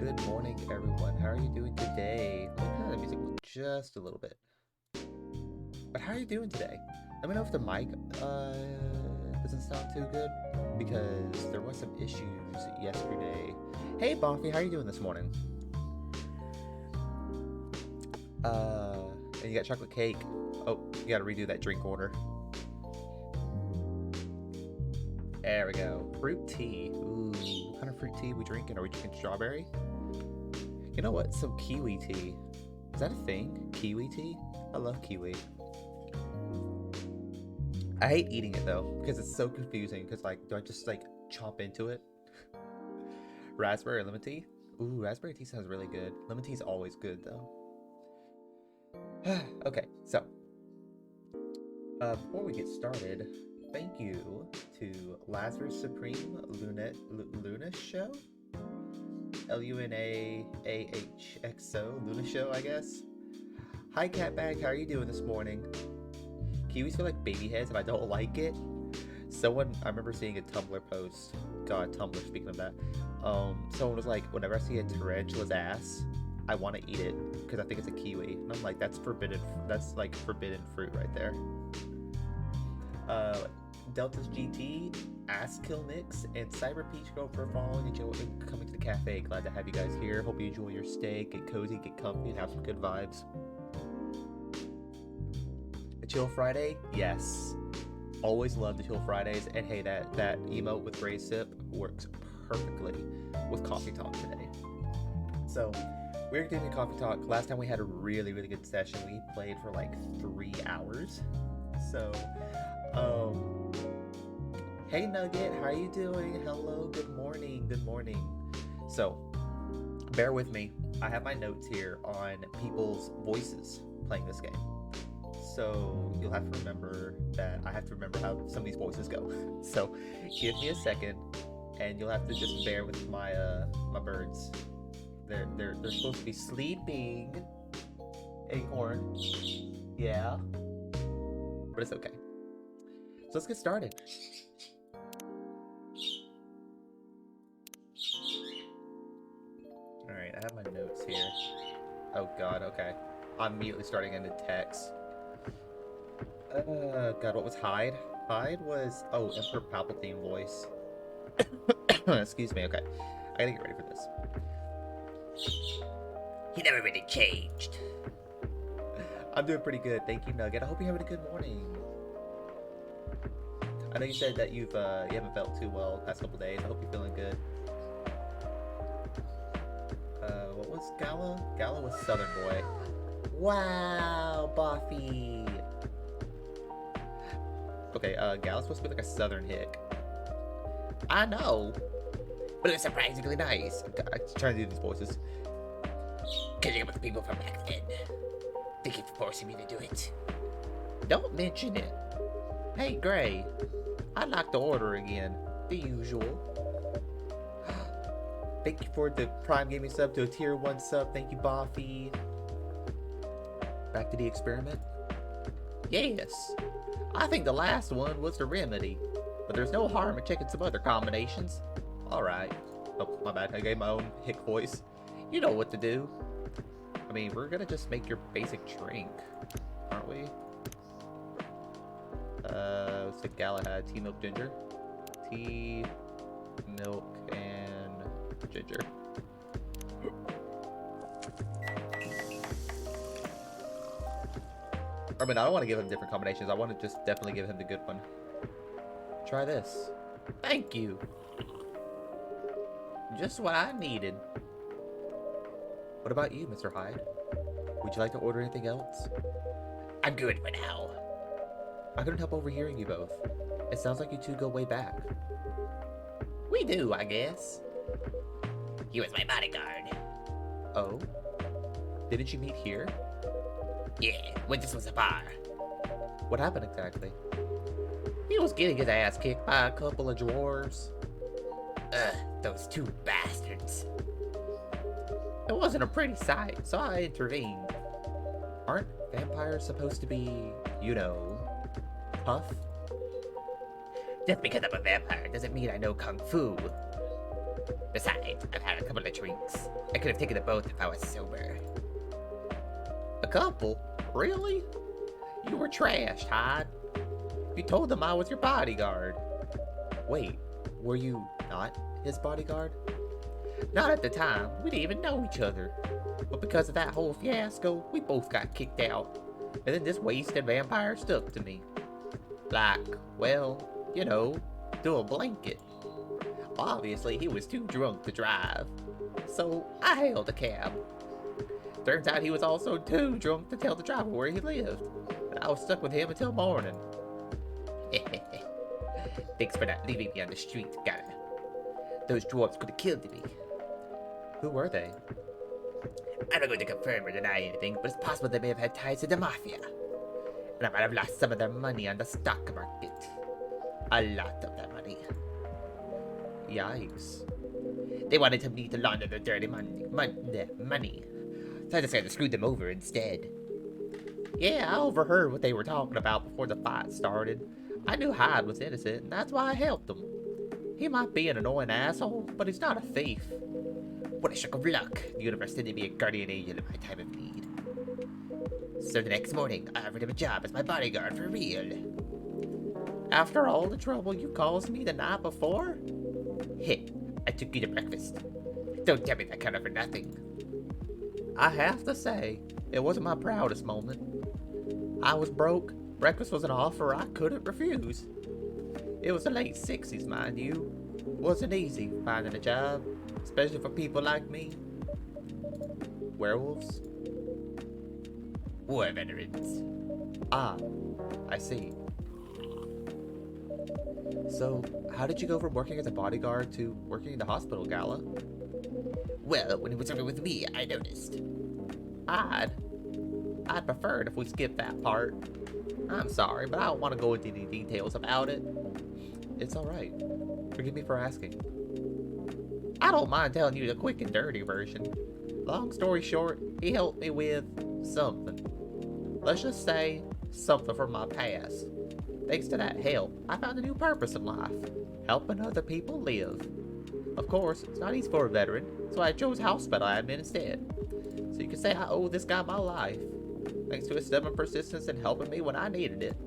Good morning, everyone. How are you doing today? Let me turn the music just a little bit. But how are you doing today? Let me know if the mic doesn't sound too good because there was some issues yesterday. Hey, Bonfy, how are you doing this morning? And you got chocolate cake. Oh, you gotta redo that drink order. There we go. Fruit tea. Ooh, what kind of fruit tea we drinking? Are we drinking strawberry? You know what? Some kiwi tea. Is that a thing? Kiwi tea? I love kiwi. I hate eating it though, because it's so confusing. Because like, do I just like chomp into it? Raspberry or lemon tea? Ooh, raspberry tea sounds really good. Lemon tea is always good though. Okay, so before we get started, thank you to Lazarus Supreme Luna Show? LUNAAHXO Luna Show, I guess. Hi Catbag, how are you doing this morning? Kiwis feel like baby heads and I don't like it. I remember seeing a Tumblr post. God, Tumblr, speaking of that. Someone was like, whenever I see a tarantula's ass, I want to eat it because I think it's a kiwi. And I'm like, that's forbidden. That's like forbidden fruit right there. Delta's GT, Ass Kill Nix, and Cyber Peach Girl for following and coming to the cafe. Glad to have you guys here. Hope you enjoy your stay, get cozy, get comfy, and have some good vibes. A chill Friday? Yes. Always love the chill Fridays. And hey, that emote with Ray Sip works perfectly with Coffee Talk today. So, we're doing a Coffee Talk. Last time we had a really, really good session. We played for like 3 hours. So, hey Nugget, how are you doing? Hello, good morning, good morning. So, bear with me. I have my notes here on people's voices playing this game. So, you'll have to remember that I have to remember how some of these voices go. So, give me a second, and you'll have to just bear with my my birds. They're supposed to be sleeping. Acorn. Yeah. But it's okay. So let's get started. Alright, I have my notes here. Oh god, okay. I'm immediately starting into text. God, what was Hyde? Hyde was, oh, Emperor Palpatine voice. Excuse me, okay. I gotta get ready for this. He never really changed. I'm doing pretty good, thank you, Nugget. I hope you're having a good morning. I know you said that you haven't felt too well the past couple days. I hope you're feeling good. What was Gala? Gala was Southern Boy. Wow, Buffy. Okay, Gala's supposed to be like a Southern hick. I know, but it's surprisingly nice. I'm trying to do these voices. Catching up with the people from back then. Thank you for forcing me to do it. Don't mention it. Hey, Gray. I'd like to order again. The usual. Thank you for the Prime Gaming sub to a Tier 1 sub. Thank you, Buffy. Back to the experiment? Yes. I think the last one was the remedy. But there's no harm in checking some other combinations. Alright. Oh, my bad. I gave my own hick voice. You know what to do. I mean, we're gonna just make your basic drink. Aren't we? What's the Galahad? Tea, milk, ginger? Tea, milk, and ginger. I mean, I don't want to give him different combinations. I want to just definitely give him the good one. Try this. Thank you. Just what I needed. What about you, Mr. Hyde? Would you like to order anything else? I'm good for now. I couldn't help overhearing you both. It sounds like you two go way back. We do, I guess. He was my bodyguard. Oh? Didn't you meet here? Yeah, when this was a bar. What happened exactly? He was getting his ass kicked by a couple of dwarves. Those two bastards. It wasn't a pretty sight, so I intervened. Aren't vampires supposed to be, you know, tough? Just because I'm a vampire doesn't mean I know Kung Fu. Besides, I've had a couple of drinks. I could have taken the boat if I was sober. A couple? Really? You were trashed, Hyde. You told them I was your bodyguard. Wait, were you not his bodyguard? Not at the time. We didn't even know each other. But because of that whole fiasco, we both got kicked out. And then this wasted vampire stuck to me. Like, well, you know, to a blanket. Obviously, he was too drunk to drive. So, I hailed a cab. Turns out he was also too drunk to tell the driver where he lived. And I was stuck with him until morning. Thanks for not leaving me on the street, guy. Those dwarves could have killed me. Who were they? I'm not going to confirm or deny anything, but it's possible they may have had ties to the mafia. And I might have lost some of their money on the stock market. A lot of their money. Yikes. They wanted me to launder the dirty money. So I decided to screw them over instead. Yeah, I overheard what they were talking about before the fight started. I knew Hyde was innocent, and that's why I helped him. He might be an annoying asshole, but he's not a thief. What a stroke of luck. The universe sent me a guardian angel in my time of need. So the next morning, I offered him a job as my bodyguard for real. After all the trouble you caused me the night before? Hey, I took you to breakfast. Don't tell me that kind of for nothing. I have to say, it wasn't my proudest moment. I was broke. Breakfast was an offer I couldn't refuse. It was the late 60s, mind you. Wasn't easy finding a job, especially for people like me. Werewolves? War veterans. Ah, I see. So, how did you go from working as a bodyguard to working in the hospital, Gala? Well, when he was over with me, I noticed. I'd prefer it if we skipped that part. I'm sorry, but I don't want to go into any details about it. It's alright. Forgive me for asking. I don't mind telling you the quick and dirty version. Long story short, he helped me with something. Let's just say, something from my past. Thanks to that help, I found a new purpose in life. Helping other people live. Of course, it's not easy for a veteran, so I chose hospital admin instead. So you can say I owe this guy my life. Thanks to his stubborn persistence in helping me when I needed it.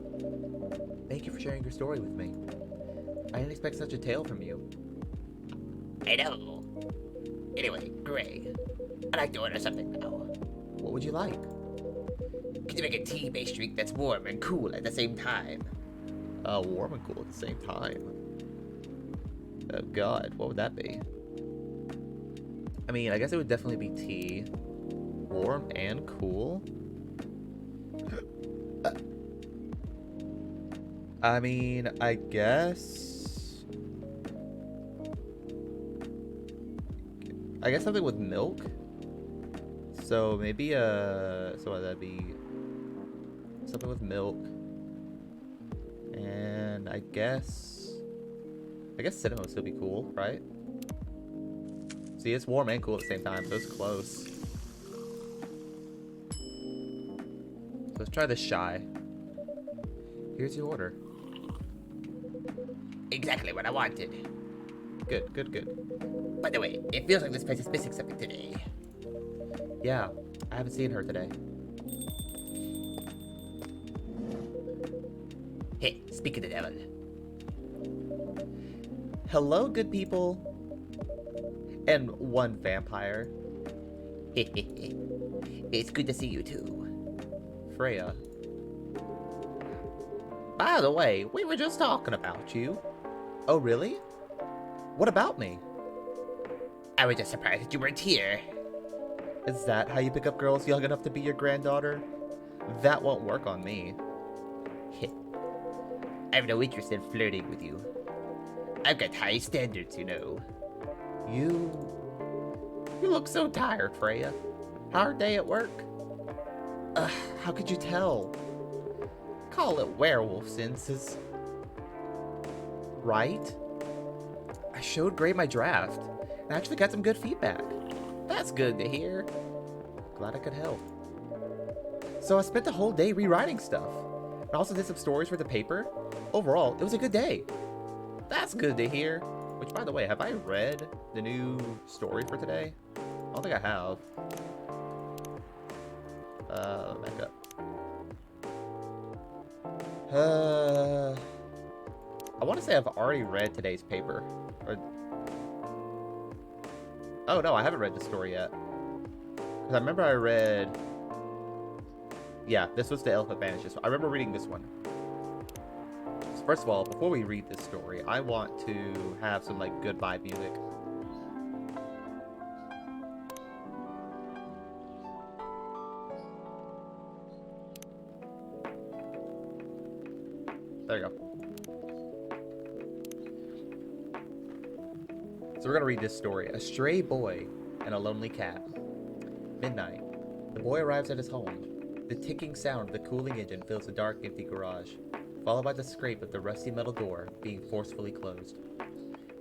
Thank you for sharing your story with me. I didn't expect such a tale from you. I know. Anyway, Gray, I'd like to order something now. What would you like? Could you make a tea-based drink that's warm and cool at the same time? Warm and cool at the same time? Oh god, what would that be? I mean, I guess it would definitely be tea. Warm and cool? I mean, I guess something with milk. So maybe so that'd be something with milk. And I guess cinnamon would still be cool, right? See, it's warm and cool at the same time, so it's close. So let's try this shy. Here's your order. Exactly what I wanted. Good, good, good. By the way, it feels like this place is missing something today. Yeah, I haven't seen her today. Hey, speak of the devil. Hello, good people. And one vampire. It's good to see you too. Freya. By the way, we were just talking about you. Oh, really? What about me? I was just surprised that you weren't here. Is that how you pick up girls young enough to be your granddaughter? That won't work on me. I have no interest in flirting with you. I've got high standards, you know. You look so tired, Freya. Hard day at work? How could you tell? Call it werewolf senses. Right? I showed Gray my draft, and I actually got some good feedback. That's good to hear. Glad I could help. So I spent the whole day rewriting stuff. I also did some stories for the paper. Overall, it was a good day. That's good to hear. Which, by the way, have I read the new story for today? I don't think I have. Back up. I want to say I've already read today's paper. Or... Oh, no, I haven't read the story yet. Because I remember I read... Yeah, this was the Elephant Vanishes. I remember reading this one. So first of all, before we read this story, I want to have some, like, good vibe music. There you go. So we're going to read this story. A stray boy and a lonely cat. Midnight. The boy arrives at his home. The ticking sound of the cooling engine fills the dark, empty garage, followed by the scrape of the rusty metal door being forcefully closed.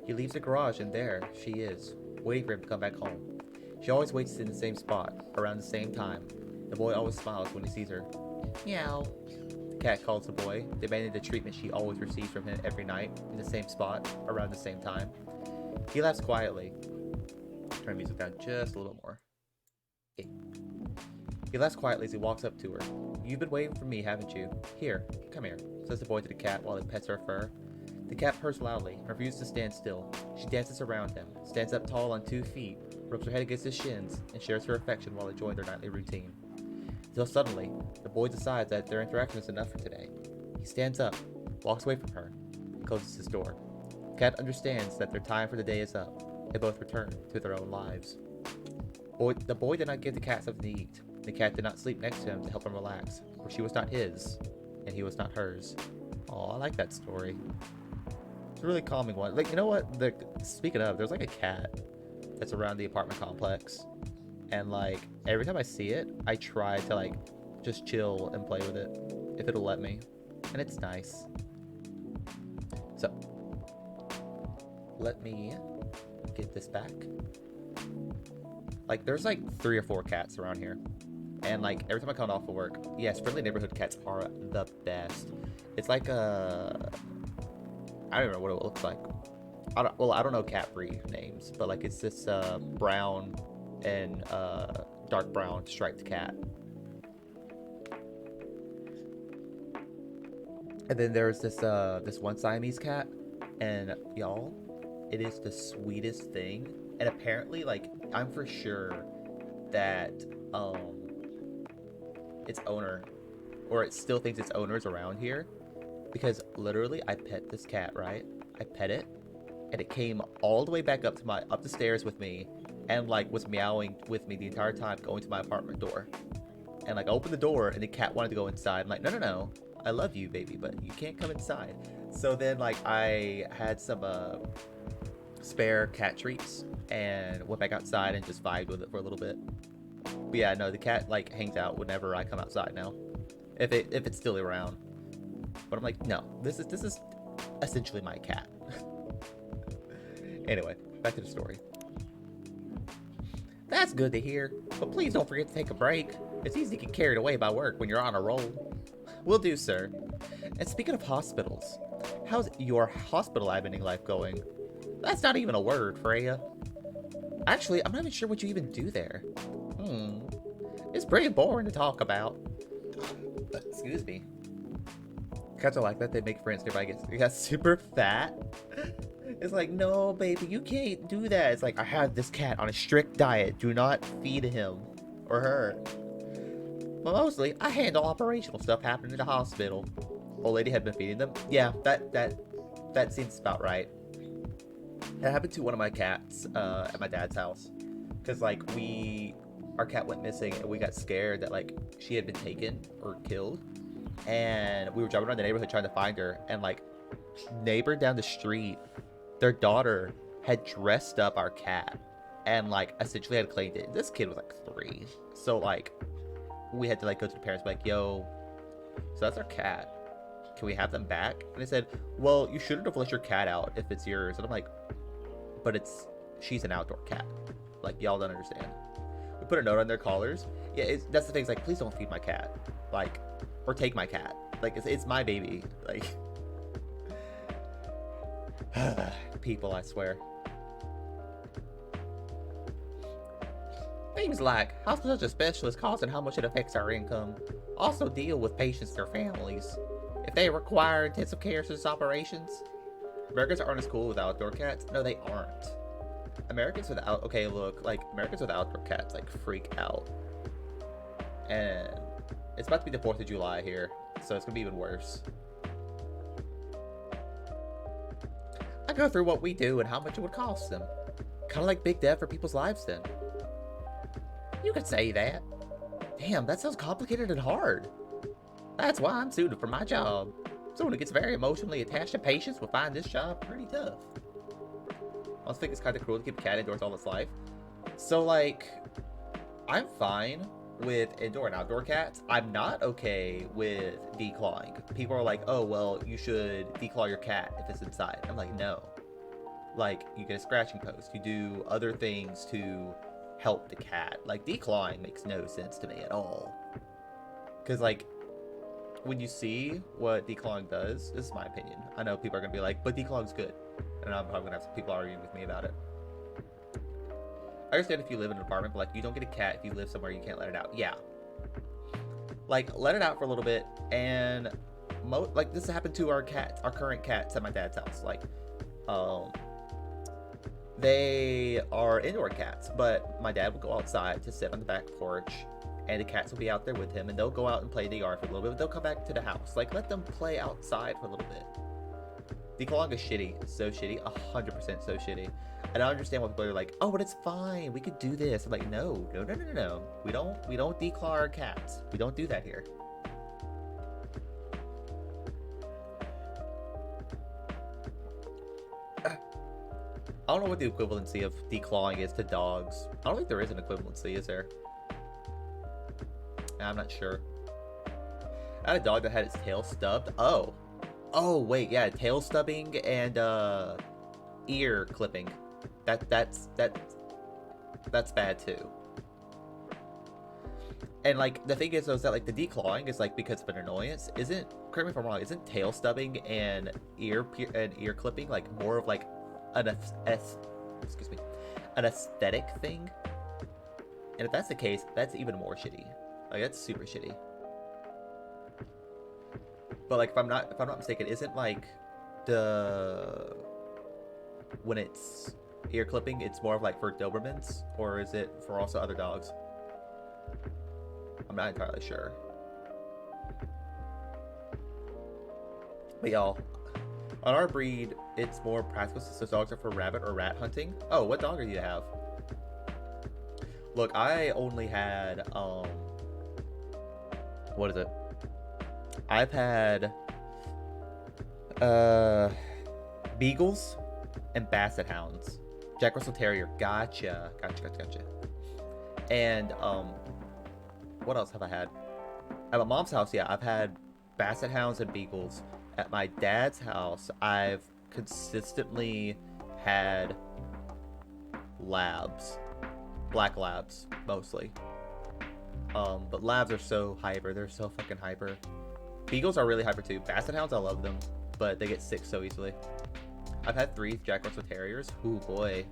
He leaves the garage and there she is, waiting for him to come back home. She always waits in the same spot, around the same time. The boy always smiles when he sees her. Meow. The cat calls the boy, demanding the treatment she always receives from him every night, in the same spot, around the same time. He laughs quietly. Turn the music down just a little more. Okay. He laughs quietly as he walks up to her. You've been waiting for me, haven't you? Here, come here, says the boy to the cat while he pets her fur. The cat purrs loudly and refuses to stand still. She dances around him, stands up tall on 2 feet, rubs her head against his shins, and shares her affection while enjoying their nightly routine. Until suddenly, the boy decides that their interaction is enough for today. He stands up, walks away from her, and closes his door. The cat understands that their time for the day is up. They both return to their own lives. The boy did not give the cat something to eat. The cat did not sleep next to him to help him relax, for she was not his, and he was not hers. Oh, I like that story. It's a really calming one. Like, you know what? Speaking of, there's like a cat that's around the apartment complex, and like every time I see it, I try to like just chill and play with it if it'll let me, and it's nice. So let me get this back. Like, there's like 3 or 4 cats around here. And like every time I come off of work, yes, friendly neighborhood cats are the best. It's like a, I don't know what it looks like. I don't know cat breed names, but like it's this brown and dark brown striped cat. And then there's this this one Siamese cat, and y'all, it is the sweetest thing. And apparently, like, I'm for sure that its owner, or it still thinks its owner is around here, because literally I pet this cat, right? I pet it, and it came all the way back up the stairs with me, and like was meowing with me the entire time going to my apartment door. And like I opened the door, and the cat wanted to go inside. I'm like, no, I love you, baby, but you can't come inside. So then like I had some spare cat treats and went back outside and just vibed with it for a little bit. But yeah, no, the cat like hangs out whenever I come outside now, if it's still around. But I'm like, no, this is essentially my cat. Anyway, back to the story. That's good to hear, but please don't forget to take a break. It's easy to get carried away by work when you're on a roll. Will do, sir. And speaking of hospitals, how's your hospital admitting life going? That's not even a word, Freya. Actually, I'm not even sure what you even do there. It's pretty boring to talk about. Excuse me. Cats are like that. They make friends nearby get super fat. It's like, no, baby, you can't do that. It's like, I have this cat on a strict diet. Do not feed him or her. But mostly, I handle operational stuff happening in the hospital. Old lady had been feeding them. Yeah, that seems about right. That happened to one of my cats at my dad's house. Because, like, our cat went missing, and we got scared that, like, she had been taken or killed. And we were driving around the neighborhood trying to find her. And, like, neighbor down the street, their daughter had dressed up our cat. And, like, essentially had claimed it. This kid was, like, 3. So, like, we had to, like, go to the parents and be like, yo, so that's our cat. Can we have them back? And they said, well, you shouldn't have let your cat out if it's yours. And I'm like, but she's an outdoor cat. Like, y'all don't understand. We put a note on their collars. Yeah, that's the thing. It's like, please don't feed my cat. Like, or take my cat. Like, it's my baby. Like, People, I swear. Things like how such a specialist costs and how much it affects our income. Also deal with patients and their families. If they require intensive care such as operations. Americans aren't as cool with outdoor cats. No, they aren't. Americans without Americans with outdoor cats like freak out. And it's about to be the 4th of July here, so it's gonna be even worse. I go through what we do and how much it would cost them. Kinda like Big Dev for people's lives then. You could say that. Damn, that sounds complicated and hard. That's why I'm suited for my job. Someone who gets very emotionally attached to patients will find this job pretty tough. I also think it's kind of cruel to keep a cat indoors all its life. So, like, I'm fine with indoor and outdoor cats. I'm not okay with declawing. People are like, oh, well, you should declaw your cat if it's inside. I'm like, no. Like, you get a scratching post. You do other things to help the cat. Like, declawing makes no sense to me at all. Because, like, when you see what declawing does, this is my opinion. I know people are going to be like, but declawing's good. And I'm probably going to have some people arguing with me about it. I understand if you live in an apartment, but, like, you don't get a cat if you live somewhere you can't let it out. Yeah. Like, let it out for a little bit, and, like, this happened to our current cats at my dad's house. Like, they are indoor cats, but my dad will go outside to sit on the back porch, and the cats will be out there with him, and they'll go out and play in the yard for a little bit, but they'll come back to the house. Like, let them play outside for a little bit. Declawing is shitty. So shitty. 100% so shitty. And I understand why people are like, oh, but it's fine. We could do this. I'm like, no. We don't declaw our cats. We don't do that here. I don't know what the equivalency of declawing is to dogs. I don't think there is an equivalency, is there? I'm not sure. I had a dog that had its tail stubbed. Oh, wait, yeah, tail stubbing and ear clipping. That's bad too. And like the thing is though, is that like the declawing is like because of an annoyance. Correct me if I'm wrong, isn't tail stubbing and ear clipping like more of like an aesthetic thing? And if that's the case, that's even more shitty. Like that's super shitty. But like if I'm not mistaken, isn't like when it's ear clipping, it's more of like for Dobermans, or is it for also other dogs? I'm not entirely sure. But y'all, on our breed, it's more practical since those dogs are for rabbit or rat hunting. Oh, what dog do you have? Look, I only had what is it? I've had beagles and basset hounds. Jack Russell Terrier. Gotcha. And what else have I had? At my mom's house, yeah, I've had basset hounds and beagles. At my dad's house, I've consistently had labs. Black labs, mostly. But labs are so hyper. They're so fucking hyper. Beagles are really hyper too. Basset hounds, I love them, but they get sick so easily. I've had 3 Jack Russell Terriers. Ooh, boy.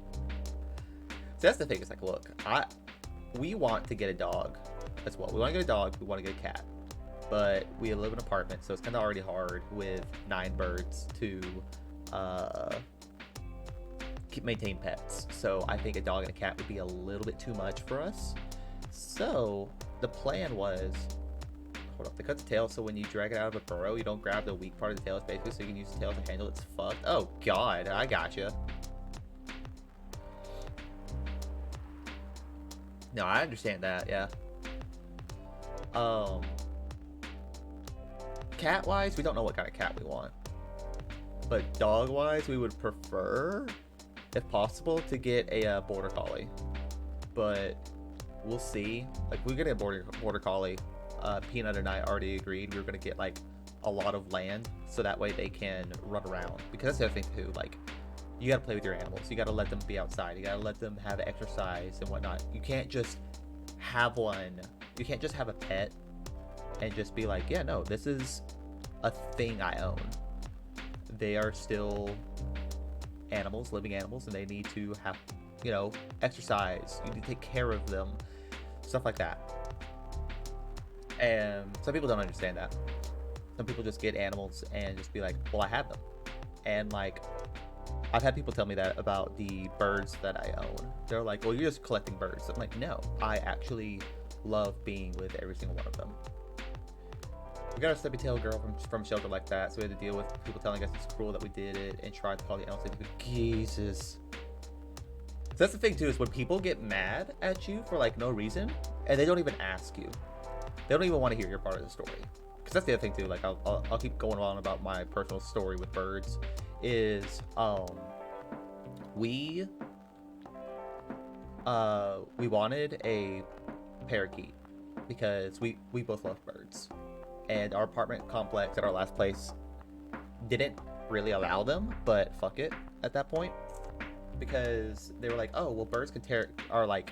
So that's the thing. It's like, look, we want to get a dog as well. We want to get a dog. We want to get a cat. But we live in an apartment, so it's kind of already hard with 9 birds to maintain pets. So I think a dog and a cat would be a little bit too much for us. So the plan was, hold up, they cut the tail so when you drag it out of a burrow, you don't grab the weak part of the tail, basically, so you can use the tail to handle its fucked. Oh god, I gotcha. No, I understand that, yeah. Cat-wise, we don't know what kind of cat we want. But dog-wise, we would prefer, if possible, to get a border collie. But we'll see. Like, we're gonna get a border collie. Peanut and I already agreed we were gonna get like a lot of land so that way they can run around. Because that's the other thing too. Like, you gotta play with your animals. You gotta let them be outside. You gotta let them have exercise and whatnot. You can't just have one. You can't just have a pet and just be like, yeah, no, this is a thing I own. They are still animals, living animals, and they need to have, you know, exercise. You need to take care of them, stuff like that. And some people don't understand that. Some people just get animals and just be like, well, I have them. And like, I've had people tell me that about the birds that I own. They're like, well, you're just collecting birds. I'm like, no, I actually love being with every single one of them. We got a stubby tail girl from shelter like that, so we had to deal with people telling us it's cruel that we did it and tried to call the animals. Jesus. So that's the thing too, is when people get mad at you for like no reason, and they don't even ask you. They don't even want to hear your part of the story. Because that's the other thing too. Like I'll keep going on about my personal story with birds. Is we we wanted a parakeet because we both love birds, and our apartment complex at our last place didn't really allow them, but fuck it at that point, because they were like, oh well, birds can tear are like,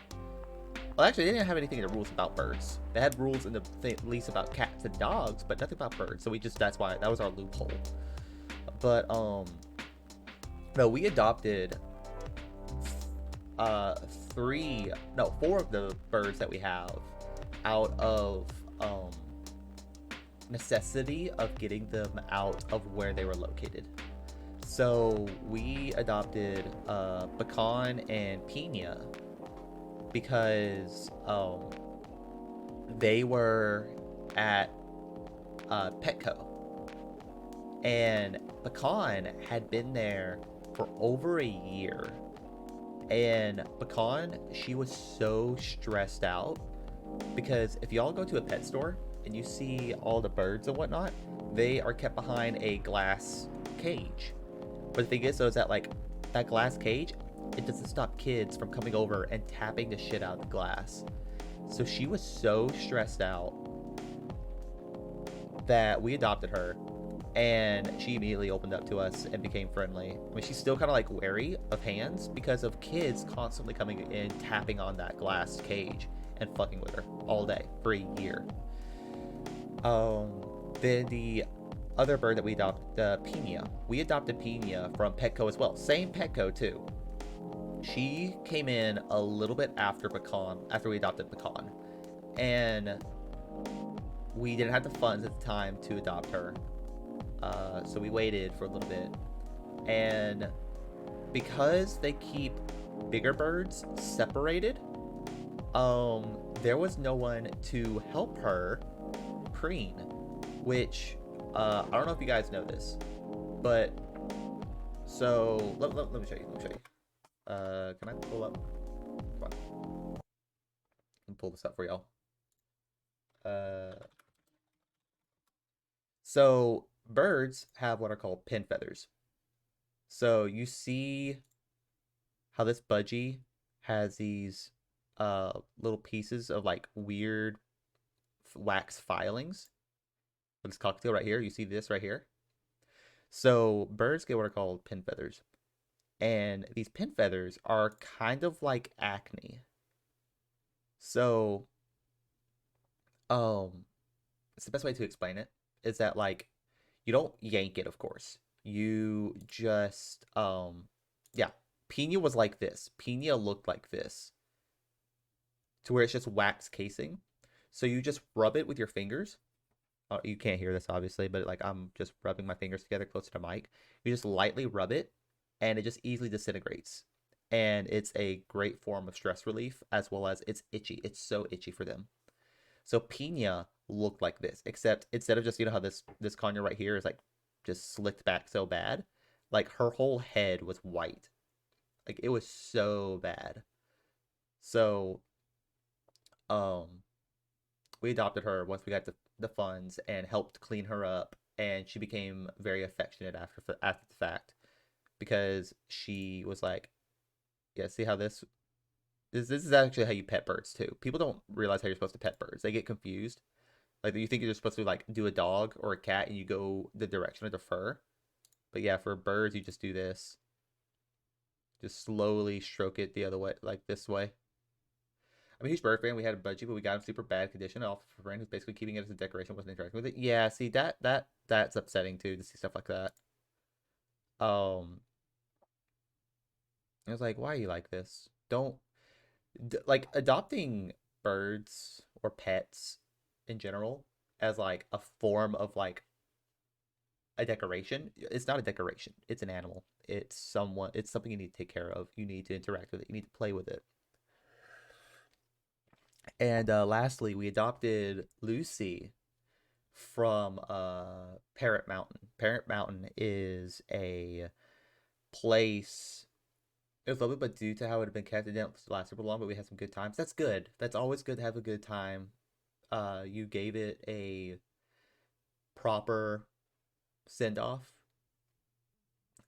well, actually, they didn't have anything in the rules about birds. They had rules in the lease about cats and dogs, but nothing about birds. So we just, that's why that was our loophole. But no, we adopted three, no, four of the birds that we have out of necessity of getting them out of where they were located. So we adopted Pecan and Pina because they were at Petco, and Pecan had been there for over a year. And Pecan, she was so stressed out because if y'all go to a pet store and you see all the birds and whatnot, they are kept behind a glass cage. But the thing is, though, is that like that glass cage, it doesn't stop kids from coming over and tapping the shit out of the glass. So she was so stressed out that we adopted her, and she immediately opened up to us and became friendly. I mean, she's still kind of like wary of hands because of kids constantly coming in, tapping on that glass cage and fucking with her all day for a year. Then the other bird that we adopted, Pina. We adopted Pina from Petco as well. Same Petco too. She came in a little bit after Pecan, after we adopted Pecan, and we didn't have the funds at the time to adopt her. So we waited for a little bit, and because they keep bigger birds separated, there was no one to help her preen, which I don't know if you guys know this, but so let me show you. Let me show you. Can I pull up? Come on. Let me pull this up for y'all. So birds have what are called pin feathers. So you see how this budgie has these little pieces of like weird wax filings. This cocktail right here, you see this right here. So birds get what are called pin feathers, and these pin feathers are kind of like acne. So it's the best way to explain it is that like you don't yank it, of course. You just yeah. Pina was like this. Pina looked like this. To where it's just wax casing. So you just rub it with your fingers. You can't hear this obviously, but like I'm just rubbing my fingers together close to the mic. You just lightly rub it and it just easily disintegrates. And it's a great form of stress relief, as well as it's itchy. It's so itchy for them. So Pina looked like this, except instead of just, you know how this conure right here is like just slicked back so bad, like her whole head was white. Like it was so bad. So um we adopted her once we got the funds and helped clean her up, and she became very affectionate after the fact, because she was like, yeah, see how this is actually how you pet birds too. People don't realize how you're supposed to pet birds. They get confused. Like you think you're supposed to like do a dog or a cat and you go the direction of the fur. But yeah, for birds you just do this. Just slowly stroke it the other way, like this way. I'm a huge bird fan. We had a budgie, but we got him super bad condition. Off a friend who's basically keeping it as a decoration, wasn't interacting with it. Yeah, see that's upsetting too, to see stuff like that. Um I was like, why are you like this? Don't like adopting birds or pets in general as like a form of like a decoration. It's not a decoration. It's an animal. It's something you need to take care of. You need to interact with it. You need to play with it. And lastly, we adopted Lucy from Parrot Mountain. Parrot Mountain is a place. It was lovely, but due to how it had been kept, it didn't last super long. But we had some good times. That's good. That's always good to have a good time. You gave it a proper send off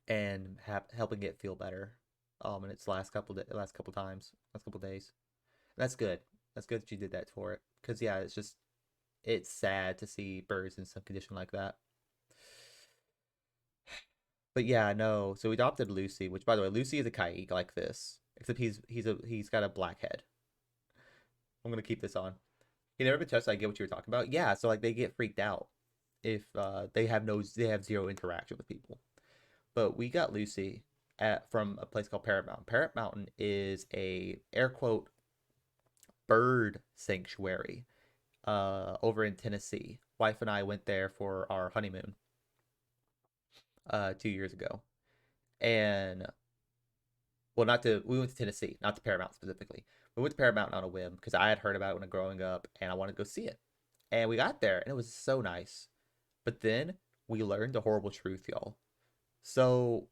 and helping it feel better. In its last couple times, last couple days. That's good. That's good that you did that for it. Cause yeah, it's sad to see birds in some condition like that. But yeah, no. So we adopted Lucy, which by the way, Lucy is a Kaik like this, except he's got a black head. I'm gonna keep this on. He never been touched. So I get what you were talking about. Yeah, so like they get freaked out if they have zero interaction with people. But we got Lucy at from a place called Parrot Mountain. Parrot Mountain is a air quote bird sanctuary over in Tennessee. Wife and I went there for our honeymoon 2 years ago, and well, not to we went to Tennessee, not to Paramount specifically. We went to Paramount on a whim because I had heard about it when growing up, and I wanted to go see it. And we got there, and it was so nice. But then we learned the horrible truth, y'all. So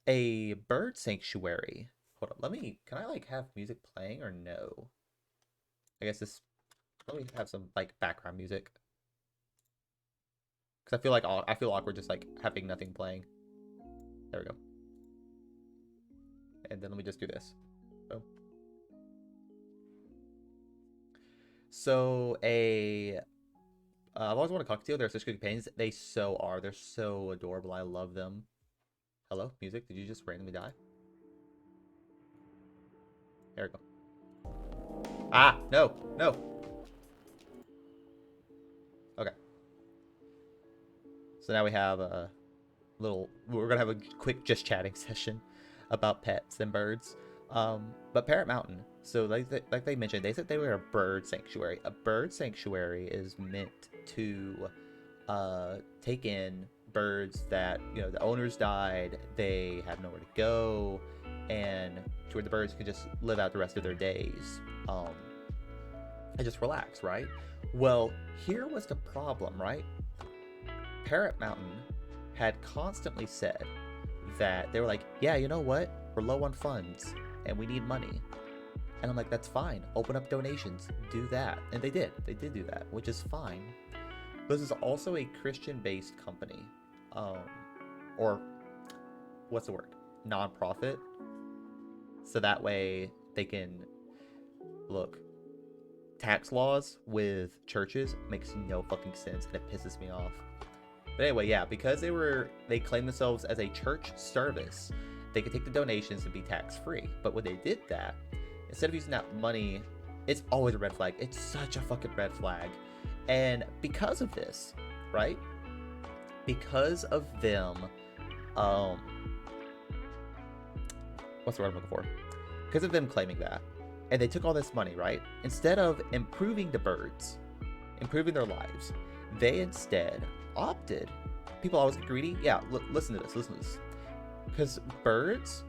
a bird sanctuary. Hold on, let me. Can I like have music playing or no? I guess this. Let me have some like background music because I feel awkward just like having nothing playing. There we go. And then let me just do this. So, so a I've always wanted to cockatiel. They're such good companions. They so are. They're so adorable. I love them. Hello, music. Did you just randomly die? There we go. Ah, no, no. Okay. So now we have a little. We're gonna have a quick just chatting session about pets and birds. But Parrot Mountain. So like they mentioned, they said they were a bird sanctuary. A bird sanctuary is meant to take in birds that the owners died, they have nowhere to go, and to where the birds can just live out the rest of their days, and just relax, right? Well, here was the problem, right? Parrot Mountain had constantly said that they were like, yeah, you know what? We're low on funds and we need money. And I'm like, that's fine. Open up donations. Do that. And they did. They did do that, which is fine. This is also a Christian-based company. Or what's the word? Nonprofit. So that way they can look. Tax laws with churches makes no fucking sense and it pisses me off. But anyway, yeah, because they claim themselves as a church service, they could take the donations and be tax-free. But when they did that, instead of using that money, it's always a red flag. It's such a fucking red flag. And because of this, right? Because of them, what's the word I'm looking for? Because of them claiming that, and they took all this money, right? Instead of improving the birds, improving their lives, they instead opted. People always get greedy. Yeah, listen to this. Because birds,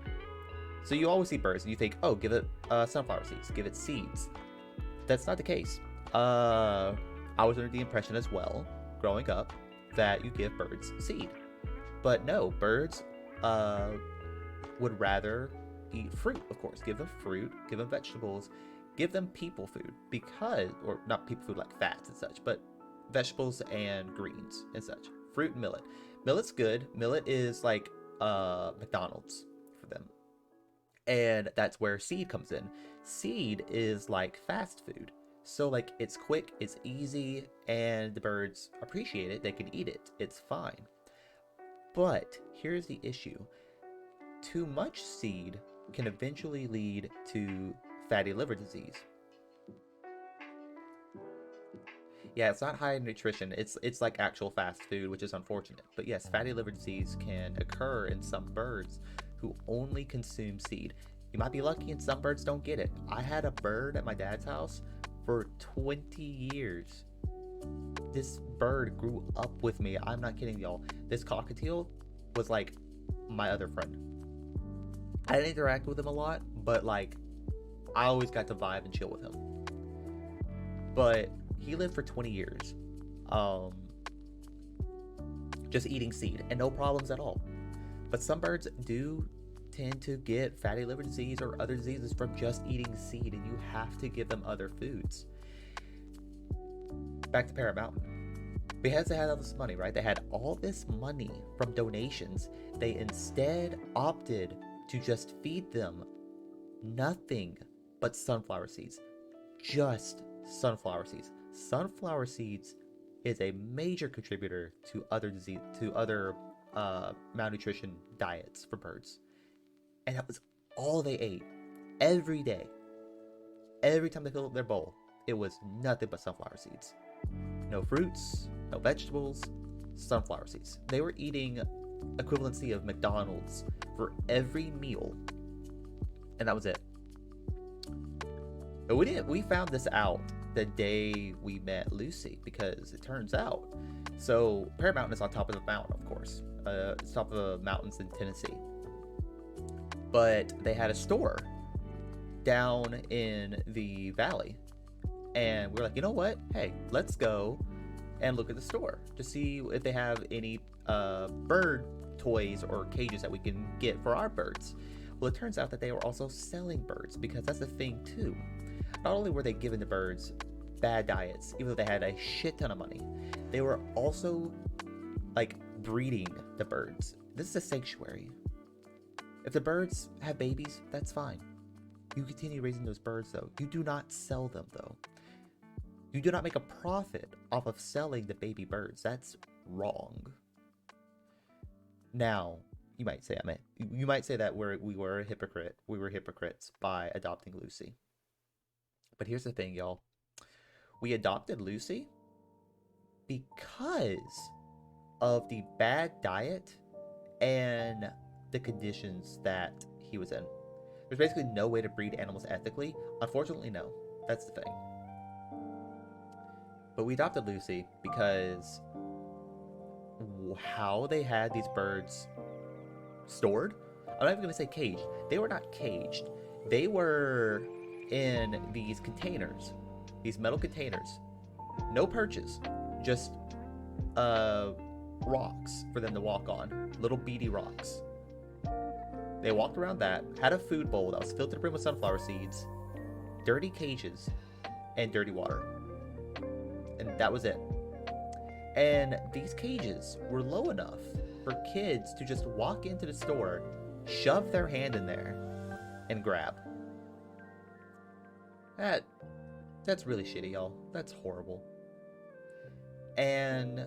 so you always see birds and you think, oh, give it sunflower seeds, give it seeds. That's not the case. I was under the impression as well, growing up, that you give birds seed. But no, birds would rather eat fruit, of course. Give them fruit, give them vegetables, give them people food. Because, or not people food like fats and such, but vegetables and greens and such. Fruit and millet. Millet's good. Millet is like McDonald's for them. And that's where seed comes in. Seed is like fast food. So like it's quick, it's easy, and the birds appreciate it. They can eat it. It's fine. But here's the issue. Too much seed can eventually lead to fatty liver disease. Yeah, it's not high in nutrition. It's like actual fast food, which is unfortunate. But yes, fatty liver disease can occur in some birds who only consume seed. You might be lucky and some birds don't get it. I had a bird at my dad's house for 20 years. This bird grew up with me. I'm not kidding, y'all. This cockatiel was like my other friend. I didn't interact with him a lot, but like I always got to vibe and chill with him. But he lived for 20 years. Just eating seed and no problems at all. But some birds do tend to get fatty liver disease or other diseases from just eating seed, and you have to give them other foods. Back to Parrot Mountain. Because they had all this money, right? They had all this money from donations. They instead opted to just feed them nothing but sunflower seeds. Just sunflower seeds. Sunflower seeds is a major contributor to other malnutrition diets for birds. And that was all they ate every day. Every time they filled up their bowl, it was nothing but sunflower seeds. No fruits, no vegetables, sunflower seeds. They were eating equivalency of McDonald's for every meal, and that was it. But we found this out the day we met Lucy, because it turns out, so Parrot Mountain is on top of the mountain, of course. It's top of the mountains in Tennessee. But they had a store down in the valley. And we're like, you know what? Hey, let's go and look at the store to see if they have any bird toys or cages that we can get for our birds. Well, it turns out that they were also selling birds, because that's the thing too. Not only were they giving the birds bad diets, even though they had a shit ton of money, they were also like breeding the birds. This is a sanctuary. If the birds have babies, that's fine. You continue raising those birds though. You do not sell them though. You do not make a profit off of selling the baby birds. That's wrong. Now, you might say that we were a hypocrite. We were hypocrites by adopting Lucy. But here's the thing, y'all. We adopted Lucy because of the bad diet and the conditions that he was in. There's basically no way to breed animals ethically. Unfortunately, no. That's the thing. But we adopted Lucy because how they had these birds stored, I'm not even going to say caged. They were not caged. They were in these containers, these metal containers. No perches, just rocks for them to walk on, little beady rocks. They walked around that, had a food bowl that was filled to the brim with sunflower seeds, dirty cages, and dirty water. And that was it. And these cages were low enough for kids to just walk into the store, shove their hand in there, and grab. That's really shitty, y'all. That's horrible. And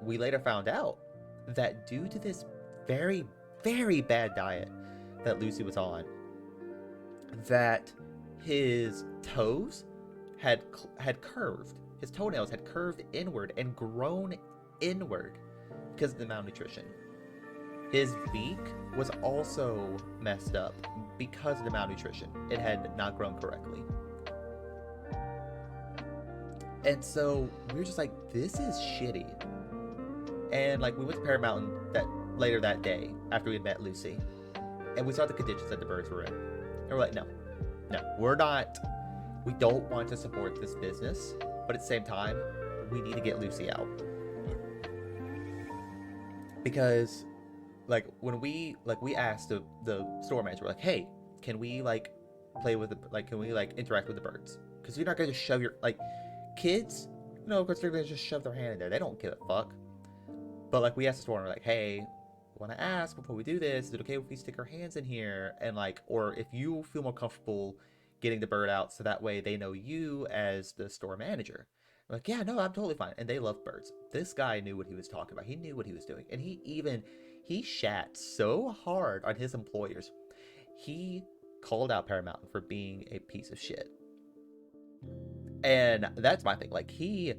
we later found out that due to this very, very bad diet that Lucy was on, that his toes had curved. His toenails had curved inward and grown inward because of the malnutrition. His beak was also messed up because of the malnutrition. It had not grown correctly. And so we were just like, this is shitty. And like we went to Parrot Mountain later that day after we had met Lucy, and we saw the conditions that the birds were in. And we're like, no, we don't want to support this business, but at the same time, we need to get Lucy out. Because like when we asked the store manager, we're like, hey, can we play with can we interact with the birds? Because you're not going to shove your kids, of course they're going to just shove their hand in there. They don't give a fuck. But we asked the store and we're like, hey, I want to ask before we do this, is it okay if we stick our hands in here? And or if you feel more comfortable getting the bird out so that way they know you as the store manager. I'm like, yeah, no, I'm totally fine. And they love birds. This guy knew what he was talking about. He knew what he was doing. And he shat so hard on his employers. He called out Parrot Mountain for being a piece of shit. And that's my thing. He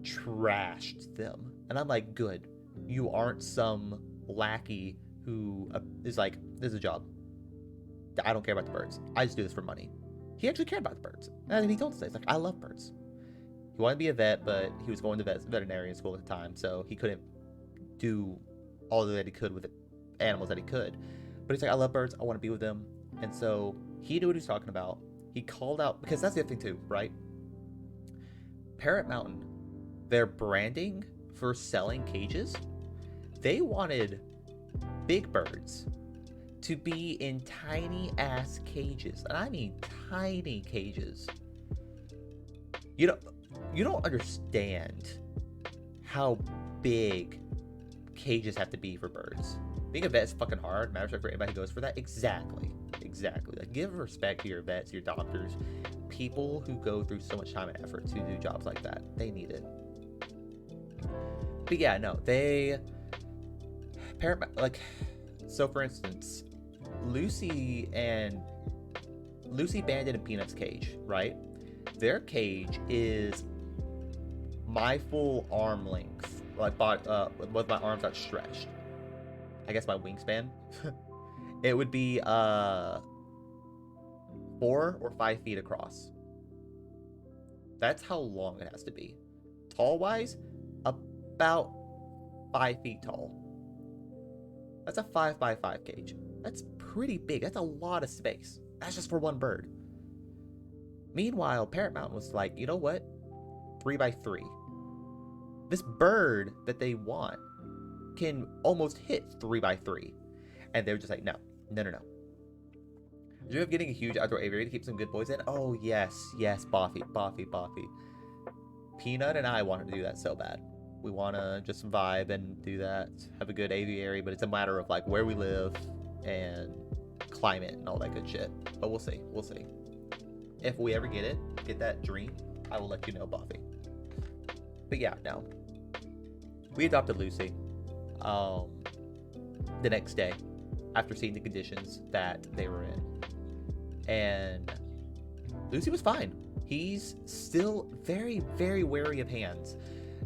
trashed them. And I'm like, good. You aren't some lackey who is like, this is a job. I don't care about the birds. I just do this for money. He actually cared about the birds. And he told us, he's like, I love birds. He wanted to be a vet, but he was going to veterinarian school at the time, so he couldn't do all that he could with the animals that he could. But he's like, I love birds. I want to be with them. And so he knew what he was talking about. He called out, because that's the other thing too, right? Parrot Mountain, their branding for selling cages, they wanted big birds to be in tiny ass cages. And I mean tiny cages. You don't understand how big cages have to be for birds. Being a vet is fucking hard. Matter of fact, for anybody who goes for that, exactly. Like, give respect to your vets, your doctors, people who go through so much time and effort to do jobs like that. They need it. But yeah, no, so for instance, Lucy, Bandit, and Peanut's cage, right? Their cage is my full arm length, like with my arms outstretched. I guess my wingspan. It would be 4 or 5 feet across. That's how long it has to be. Tall wise, about 5 feet tall. That's a 5 by 5 cage. That's pretty big. That's a lot of space. That's just for one bird. Meanwhile, Parrot Mountain was like, you know what? 3 by 3. This bird that they want can almost hit 3 by 3. And they were just like, no. Dream of getting a huge outdoor aviary to keep some good boys in? Oh, yes, Boffy. Peanut and I wanted to do that so bad. We want to just vibe and do that, have a good aviary, but it's a matter of like where we live and climate and all that good shit. But we'll see. If we ever get that dream, I will let you know, Buffy. But yeah, no. We adopted Lucy the next day after seeing the conditions that they were in. And Lucy was fine. He's still very, very wary of hands.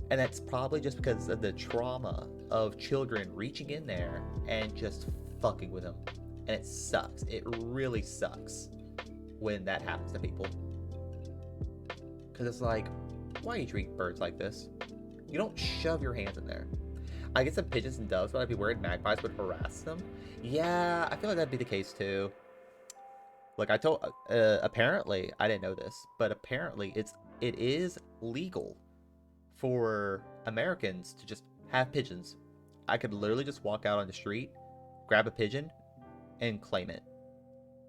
And that's probably just because of the trauma of children reaching in there and just fucking with him. And it sucks. It really sucks when that happens to people. Because it's like, why do you treat birds like this? You don't shove your hands in there. I guess the pigeons and doves, but I'd be worried magpies would harass them. Yeah, I feel like that'd be the case too. Like I told, apparently, I didn't know this, but apparently it is legal for Americans to just have pigeons. I could literally just walk out on the street, grab a pigeon, and claim it.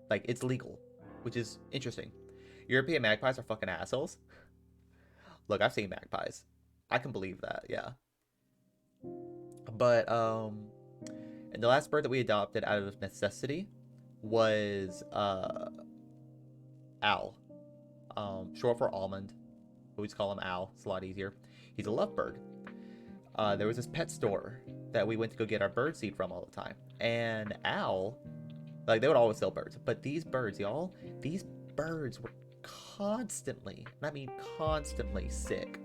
Like, it's legal, which is interesting. European magpies are fucking assholes. Look, I've seen magpies. I can believe that, yeah. But, and the last bird that we adopted out of necessity was, Owl. Short for almond. We just call him Al. It's a lot easier. He's a lovebird. There was this pet store that we went to go get our bird seed from all the time. And Al, like, they would always sell birds. But these birds, y'all, these birds were constantly, and I mean constantly sick.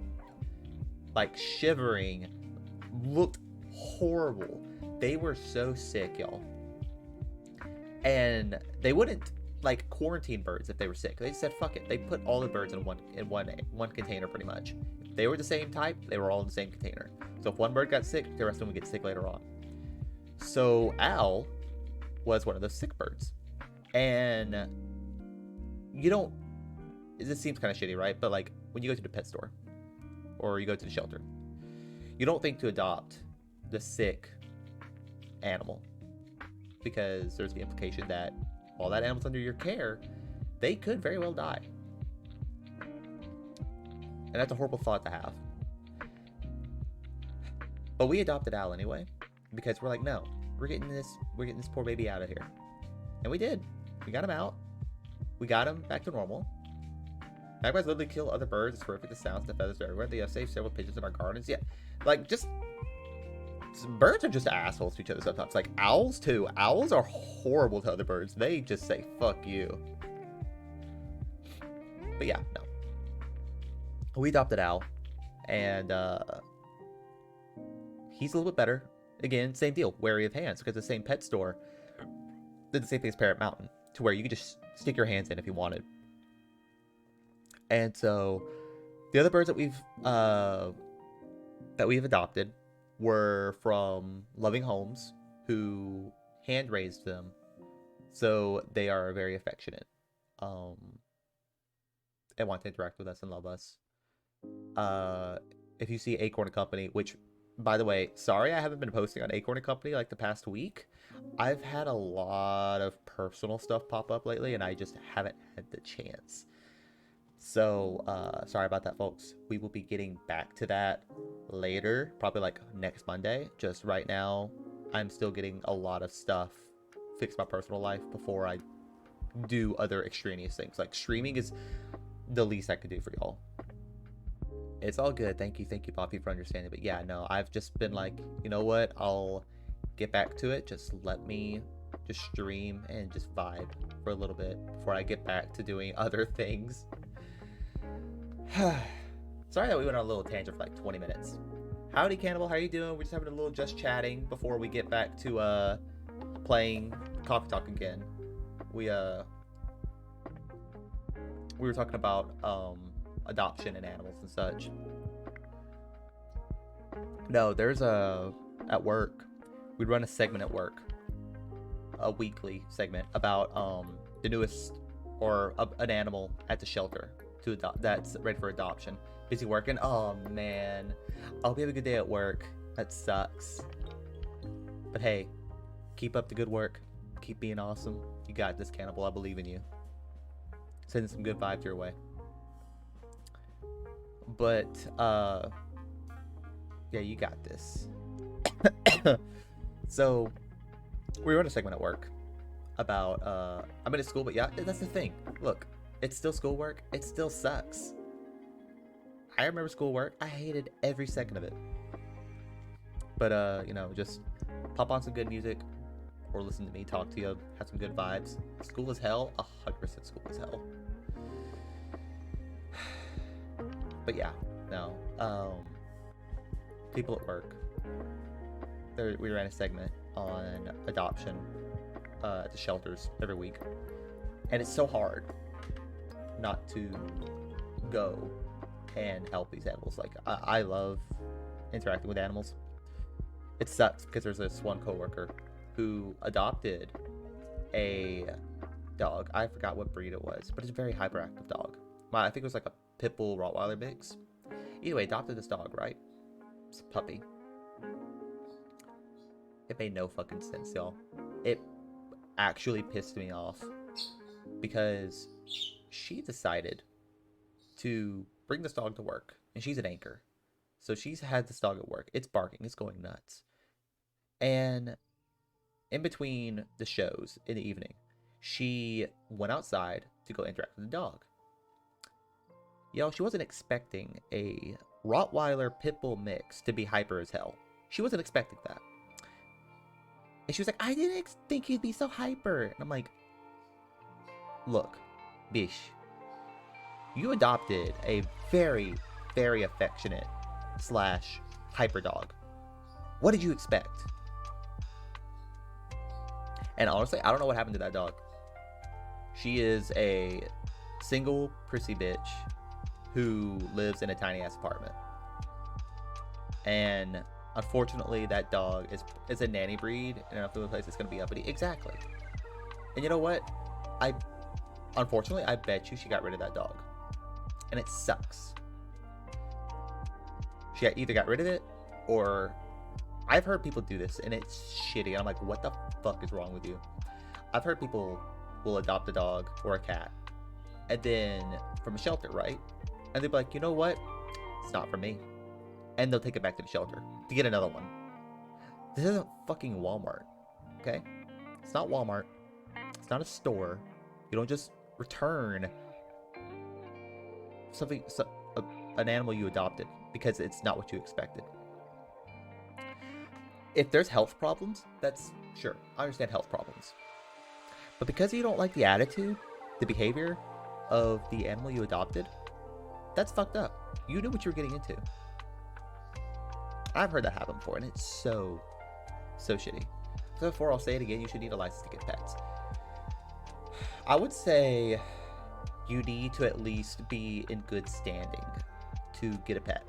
Like, shivering. Looked horrible. They were so sick, y'all. And they wouldn't, like, quarantine birds if they were sick. They just said, fuck it. They put all the birds in one container, pretty much. If they were the same type, they were all in the same container. So if one bird got sick, the rest of them would get sick later on. So Al was one of those sick birds. And this seems kind of shitty, right? But like, when you go to the pet store or you go to the shelter, you don't think to adopt the sick animal, because there's the implication that while that animal's under your care, they could very well die. And that's a horrible thought to have. But we adopted Al anyway, because we're like, no, we're getting this poor baby out of here. And we did. We got him out. We got him back to normal. Magpies literally kill other birds. It's horrific. The sounds, the feathers are everywhere. They have saved several pigeons in our gardens. Yeah, like, just birds are just assholes to each other sometimes. Like, owls too. Owls are horrible to other birds. They just say, fuck you. But yeah, no. We adopted Al, and he's a little bit better. Again, same deal, wary of hands, because the same pet store did the same thing as Parrot Mountain, to where you could just stick your hands in if you wanted. And so the other birds that we've adopted were from loving homes who hand raised them, so they are very affectionate, and want to interact with us and love us. If you see Acorn and Company, which, by the way, sorry I haven't been posting on Acorn and Company like the past week. I've had a lot of personal stuff pop up lately, and I just haven't had the chance. So, sorry about that, folks. We will be getting back to that later, probably like next Monday. Just right now, I'm still getting a lot of stuff fixed my personal life before I do other extraneous things. Like, streaming is the least I could do for y'all. It's all good. Thank you, Poppy, for understanding. But yeah, no, I've just been like, you know what? I'll get back to it. Just let me just stream and just vibe for a little bit before I get back to doing other things. Sorry that we went on a little tangent for like 20 minutes. Howdy, Cannibal. How you doing? We're just having a little just chatting before we get back to playing Coffee Talk again. We were talking about adoption and animals and such. No, there's at work, we'd run a segment at work, a weekly segment about the newest or an animal at the shelter to adopt that's ready for adoption. Busy working. Oh man, I hope you have a good day at work. That sucks, but hey, keep up the good work. Keep being awesome. You got this, Cannibal. I believe in you. Sending some good vibes your way. But yeah, you got this. So we run a segment at work about I'm in a school, but yeah, that's the thing. Look, it's still schoolwork. It still sucks. I remember schoolwork. I hated every second of it. But you know, just pop on some good music or listen to me talk to you, have some good vibes. School is hell. 100% school is hell. But yeah, no. People at work, we ran a segment on adoption at the shelters every week, and it's so hard not to go and help these animals. Like, I love interacting with animals. It sucks because there's this one coworker who adopted a dog. I forgot what breed it was, but it's a very hyperactive dog. I think it was like a pit bull Rottweiler mix. Either way, adopted this dog, right? It's a puppy. It made no fucking sense, y'all. It actually pissed me off because she decided to bring this dog to work, and she's an anchor. So she's had this dog at work. It's barking. It's going nuts. And in between the shows in the evening, she went outside to go interact with the dog. Y'all, she wasn't expecting a Rottweiler Pitbull mix to be hyper as hell. She wasn't expecting that. And she was like, I didn't think he'd be so hyper. And I'm like, look, bish, you adopted a very, very affectionate / hyper dog. What did you expect? And honestly, I don't know what happened to that dog. She is a single prissy bitch who lives in a tiny ass apartment. And unfortunately, that dog is a nanny breed, and if the place is going to be uppity. Exactly. And you know what? Unfortunately, I bet you she got rid of that dog. And it sucks. She either got rid of it, or I've heard people do this, and it's shitty. I'm like, what the fuck is wrong with you? I've heard people will adopt a dog or a cat, and then from a shelter, right? And they'll be like, you know what? It's not for me. And they'll take it back to the shelter to get another one. This isn't fucking Walmart, okay? It's not Walmart. It's not a store. You don't just return an animal you adopted because it's not what you expected. If there's health problems, that's sure. I understand health problems. But because you don't like the attitude, the behavior of the animal you adopted, that's fucked up. You knew what you were getting into. I've heard that happen before, and it's so So shitty. So before I'll say it again, you should need a license to get pets. I would say you need to at least be in good standing to get a pet.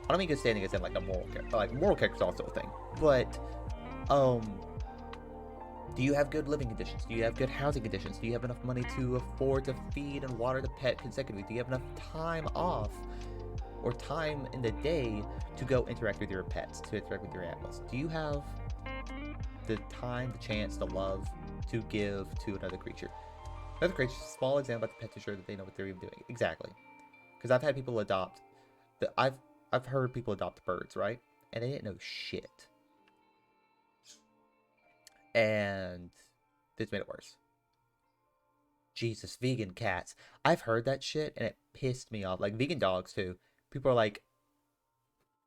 I don't mean good standing as in like a moral character. Like moral character is also a thing. But do you have good living conditions? Do you have good housing conditions? Do you have enough money to afford to feed and water the pet consecutively? Do you have enough time off or time in the day to go interact with your pets, to interact with your animals? Do you have the time, the chance, the love to give to another creature? Another creature, small example about the pet to ensure that they know what they're even doing. Exactly. Because I've had people adopt, I've heard people adopt birds, right? And they didn't know shit. And this made it worse. Jesus, vegan cats. I've heard that shit and it pissed me off. Like vegan dogs too. People are like,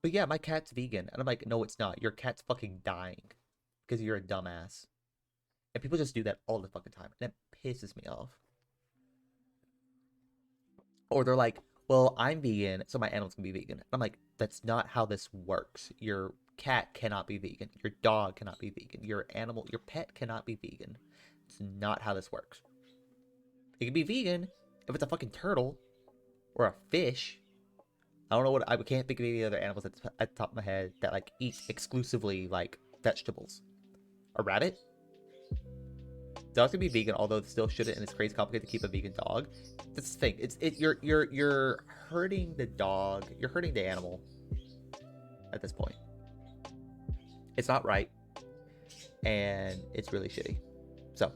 but yeah, my cat's vegan. And I'm like, no, it's not. Your cat's fucking dying because you're a dumbass. And people just do that all the fucking time. And it pisses me off. Or they're like, well, I'm vegan, so my animals can be vegan. I'm like, that's not how this works. Your cat cannot be vegan. Your dog cannot be vegan. Your animal, your pet cannot be vegan. It's not how this works. It can be vegan if it's a fucking turtle or a fish. I don't know what, I can't think of any other animals at the top of my head that like eat exclusively like vegetables. A rabbit? Dogs can be vegan, although it still shouldn't, and it's crazy complicated to keep a vegan dog. That's the thing. You're hurting the dog. You're hurting the animal at this point. It's not right, and it's really shitty. So,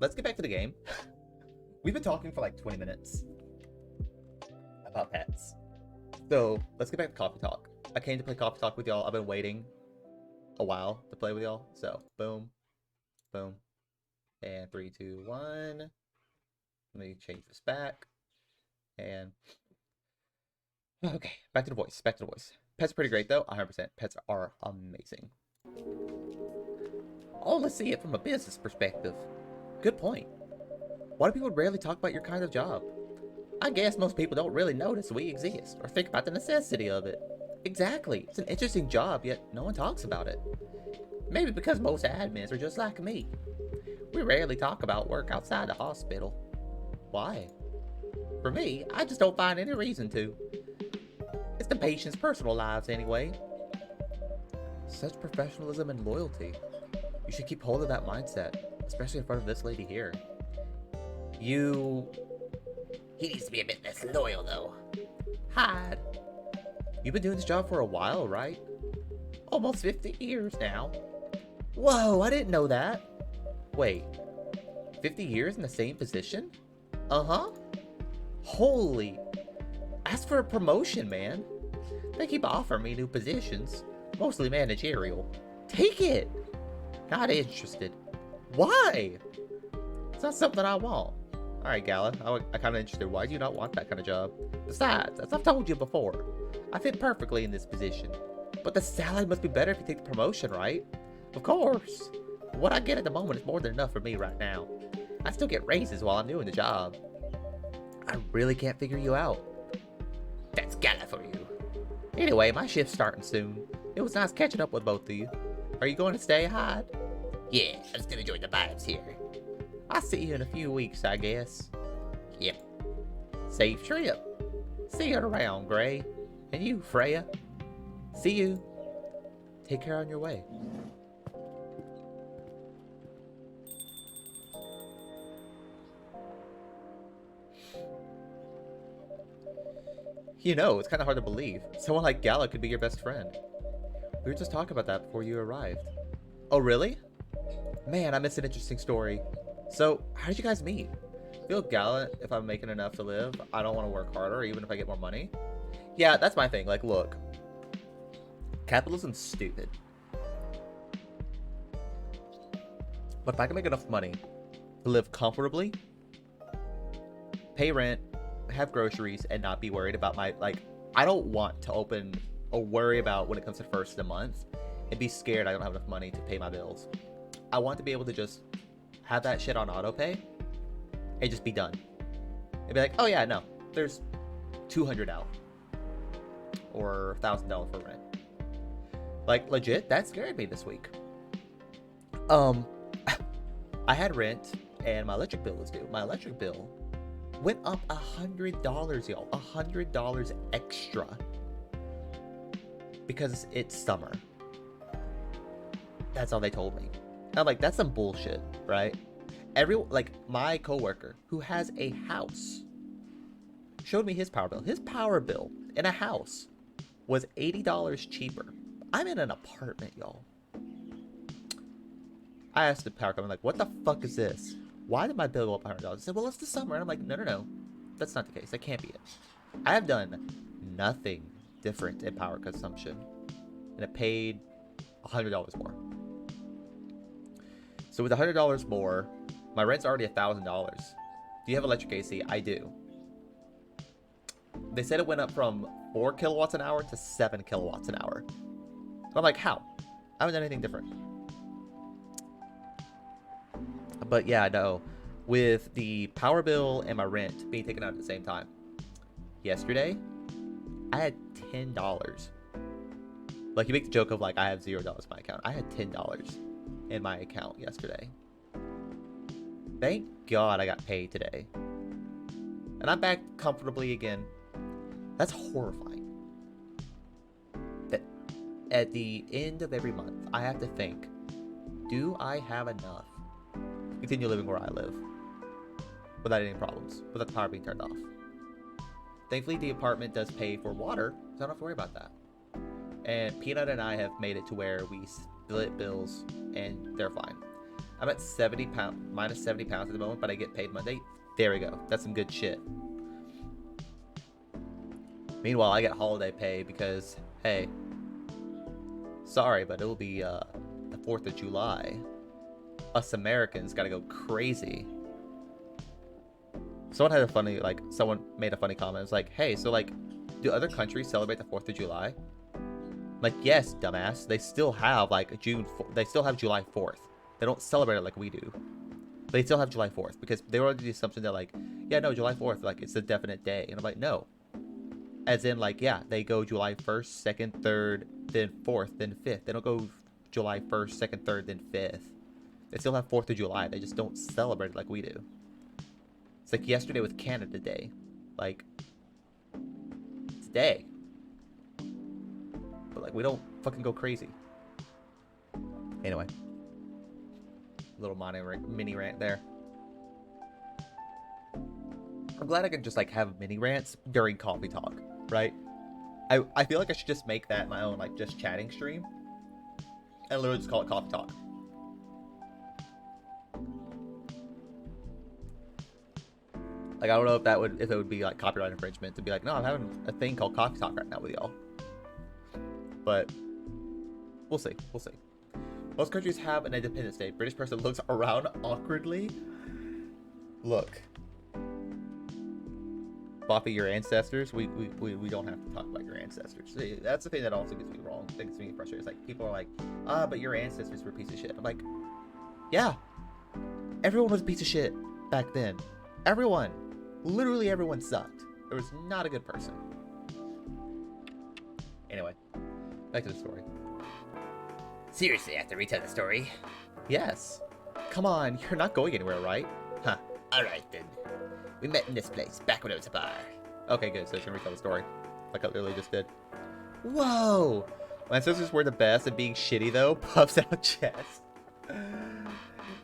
let's get back to the game. We've been talking for like 20 minutes about pets. So let's get back to coffee talk. I came to play coffee talk with y'all. I've been waiting a while to play with y'all. So boom, boom, and 3, 2, 1. Let me change this back. And okay, back to the voice. Back to the voice. Pets are pretty great though. 100%. Pets are amazing. Oh, let's see it from a business perspective. Good point. Why do people rarely talk about your kind of job? I guess most people don't really notice we exist or think about the necessity of it. Exactly. It's an interesting job, yet no one talks about it. Maybe because most admins are just like me. We rarely talk about work outside the hospital. Why? For me, I just don't find any reason to. It's the patient's personal lives anyway. Such professionalism and loyalty. You should keep hold of that mindset, especially in front of this lady here. He needs to be a bit less loyal, though. Hyde. You've been doing this job for a while, right? Almost 50 years now. Whoa, I didn't know that. Wait, 50 years in the same position? Uh-huh. Holy. Ask for a promotion, man. They keep offering me new positions, mostly managerial. Take it. Not interested. Why? It's not something I want. Alright, Gala, I'm kind of interested. Why do you not want that kind of job? Besides, as I've told you before, I fit perfectly in this position. But the salary must be better if you take the promotion, right? Of course. What I get at the moment is more than enough for me right now. I still get raises while I'm doing the job. I really can't figure you out. That's Gala for you. Anyway, my shift's starting soon. It was nice catching up with both of you. Are you going to stay, Hyde? Yeah, I'm still enjoying the vibes here. I'll see you in a few weeks, I guess. Yep. Safe trip. See you around, Gray. And you, Freya. See you. Take care on your way. You know, it's kind of hard to believe. Someone like Gala could be your best friend. We were just talking about that before you arrived. Oh, really? Man, I missed an interesting story. So, how did you guys meet? I feel gallant if I'm making enough to live. I don't want to work harder, even if I get more money. Yeah, that's my thing. Like, look. Capitalism's stupid. But if I can make enough money to live comfortably, pay rent, have groceries, and not be worried about my, like, I don't want to open or worry about when it comes to first of the month and be scared I don't have enough money to pay my bills. I want to be able to just have that shit on auto pay and just be done. And be like, oh yeah, no, there's $200 out or $1,000 for rent. Like, legit, that scared me this week. I had rent, and my electric bill was due. My electric bill went up $100, y'all. $100 extra. Because it's summer. That's all they told me. And I'm like, that's some bullshit, right? Like, my coworker who has a house showed me his power bill. His power bill in a house was $80 cheaper. I'm in an apartment, y'all. I asked the power company, like, what the fuck is this? Why did my bill go up $100? They said, well, it's the summer. And I'm like, no. That's not the case. That can't be it. I have done nothing different in power consumption. And it paid $100 more. So with $100 more, my rent's already $1,000. Do you have electric AC? I do. They said it went up from 4 kilowatts an hour to 7 kilowatts an hour. So I'm like, how? I haven't done anything different. But yeah, no. With the power bill and my rent being taken out at the same time. Yesterday, I had $10. Like, you make the joke of, like, I have $0 in my account. I had $10 in my account yesterday. Thank God I got paid today. And I'm back comfortably again. That's horrifying. That at the end of every month, I have to think, do I have enough to continue living where I live without any problems, without the power being turned off? Thankfully, the apartment does pay for water, so I don't have to worry about that. And Peanut and I have made it to where we split bills, and they're fine. I'm at 70 pounds, minus 70 pounds at the moment, but I get paid Monday. There we go. That's some good shit. Meanwhile, I get holiday pay because, hey, sorry, but it'll be the 4th of July. Us Americans gotta go crazy. Someone made a funny comment. It's like, hey, so like, do other countries celebrate the 4th of July? Like, yes, dumbass. They still have like they still have July 4th. They don't celebrate it like we do. They still have July 4th because they were under the assumption that like, yeah, no, July 4th, like it's a definite day. And I'm like, no. As in like, yeah, they go July 1st, 2nd, 3rd, then 4th, then 5th. They don't go July 1st, 2nd, 3rd, then 5th. They still have 4th of July. They just don't celebrate it like we do. It's like yesterday with Canada Day. Like, it's a day. But like, we don't fucking go crazy. Anyway. Little mini rant there. I'm glad I can just like have mini rants during coffee talk, right? I feel like I should just make that my own like just chatting stream. And literally just call it coffee talk. Like, I don't know if it would be like copyright infringement to be like, no, I'm having a thing called coffee talk right now with y'all. But we'll see. We'll see. Most countries have an Independence Day. British person looks around awkwardly. Look. Boppy, your ancestors, we don't have to talk about your ancestors. See, that's the thing that also gets me wrong. That gets me frustrated. It's like, people are like, but your ancestors were a piece of shit. I'm like, yeah. Everyone was a piece of shit back then. Everyone. Literally everyone sucked. There was not a good person. Anyway, back to the story. Seriously, I have to retell the story? Yes. Come on, you're not going anywhere, right? Huh. Alright then. We met in this place, back when it was a bar. Okay, good. So I can retell the story. Like I literally just did. Whoa! My ancestors were the best at being shitty, though. Puffs out chest.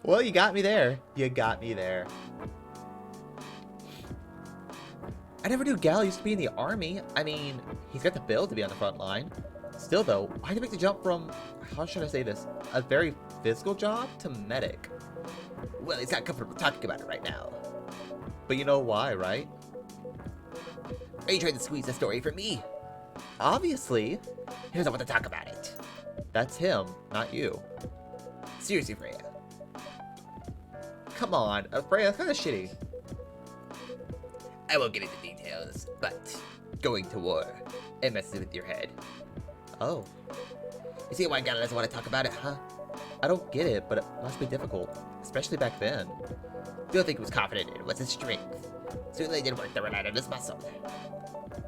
Well, you got me there. You got me there. I never knew Gal used to be in the army. I mean, he's got the build to be on the front line. Still, though, why'd he make the jump from, how should I say this, a very physical job to medic? Well, he's not comfortable talking about it right now. But you know why, right? Are you trying to squeeze the story from me? Obviously. He doesn't want to talk about it. That's him, not you. Seriously, Freya. Come on, Freya, that's kind of shitty. I won't get into details, but going to war, it messes with your head. Oh. You see why Gal doesn't want to talk about it, huh? I don't get it, but it must be difficult, especially back then. Don't think he was confident in was his strength. Certainly didn't work the right out of his muscle.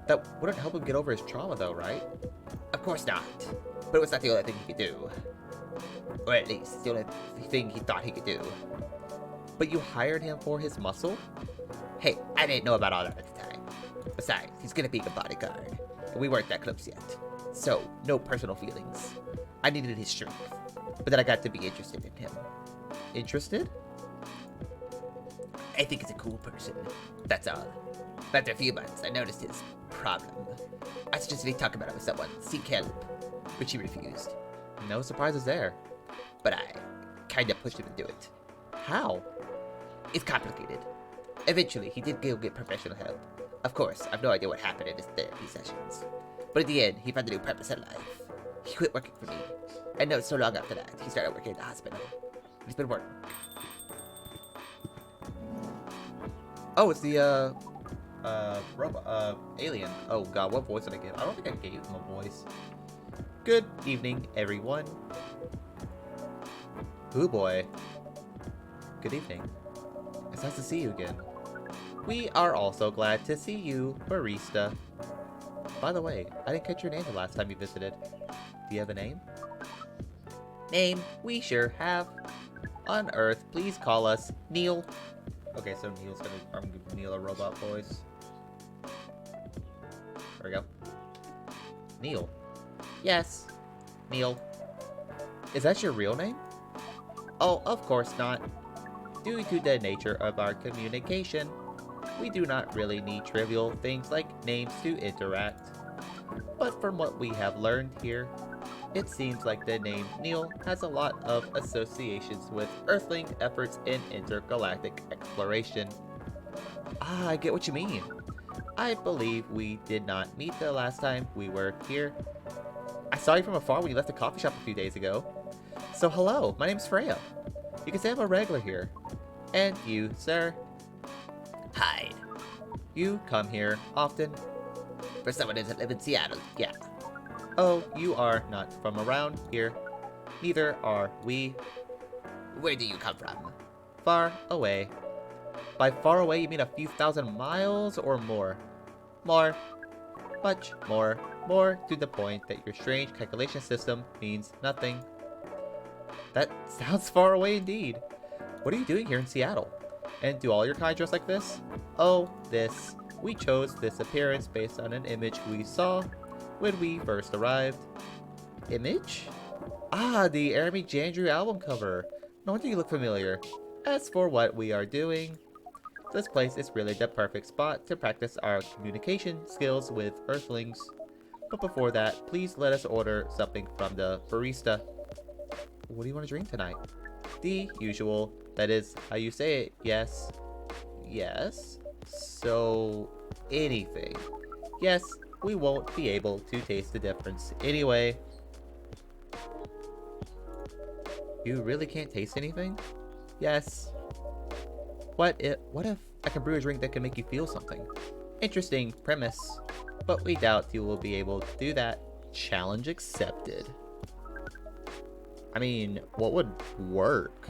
That wouldn't help him get over his trauma, though, right? Of course not. But it was not the only thing he could do. Or at least, the only thing he thought he could do. But you hired him for his muscle? Hey, I didn't know about all that at the time. Besides, he's gonna be a bodyguard. And we weren't that close yet. So, no personal feelings. I needed his strength. But then I got to be interested in him. Interested? I think he's a cool person. That's all. But after a few months, I noticed his problem. I suggested he talk about it with someone, see Caleb, but she refused. No surprises there. But I kinda pushed him to do it. How? It's complicated. Eventually, he did go get professional help. Of course, I have no idea what happened in his therapy sessions. But in the end, he found a new purpose in life. He quit working for me. And no, so long after that, he started working at the hospital. He's been working. Oh, it's the, robot, alien. Oh god, what voice did I give? I don't think I gave him a voice. Good evening, everyone. Ooh boy. Good evening. It's nice to see you again. We are also glad to see you, barista. By the way, I didn't catch your name the last time you visited. Do you have a name? Name, we sure have. On Earth, please call us Neil. Okay, so I'm gonna give Neil a robot voice. There we go. Neil. Yes, Neil. Is that your real name? Oh, of course not. Due to the nature of our communication, we do not really need trivial things like names to interact. But from what we have learned here, it seems like the name Neil has a lot of associations with Earthling efforts in intergalactic exploration. Ah, I get what you mean. I believe we did not meet the last time we were here. I saw you from afar when you left the coffee shop a few days ago. So hello, my name's Freya. You can say I'm a regular here. And you, sir? Hyde. You come here often? For someone who doesn't live in Seattle, yeah. Oh, you are not from around here. Neither are we. Where do you come from? Far away. By far away, you mean a few thousand miles or more? More. Much more. More to the point that your strange calculation system means nothing. That sounds far away indeed. What are you doing here in Seattle? And do all your kind dress like this? Oh, this. We chose this appearance based on an image we saw when we first arrived. Image? Ah, the Jeremy Jandrew album cover. No wonder you look familiar. As for what we are doing, this place is really the perfect spot to practice our communication skills with Earthlings. But before that, please let us order something from the barista. What do you want to drink tonight? The usual. That is how you say it, yes. Yes? So, anything. Yes, we won't be able to taste the difference anyway. You really can't taste anything? Yes. What if I can brew a drink that can make you feel something? Interesting premise, but we doubt you will be able to do that. Challenge accepted. I mean, what would work?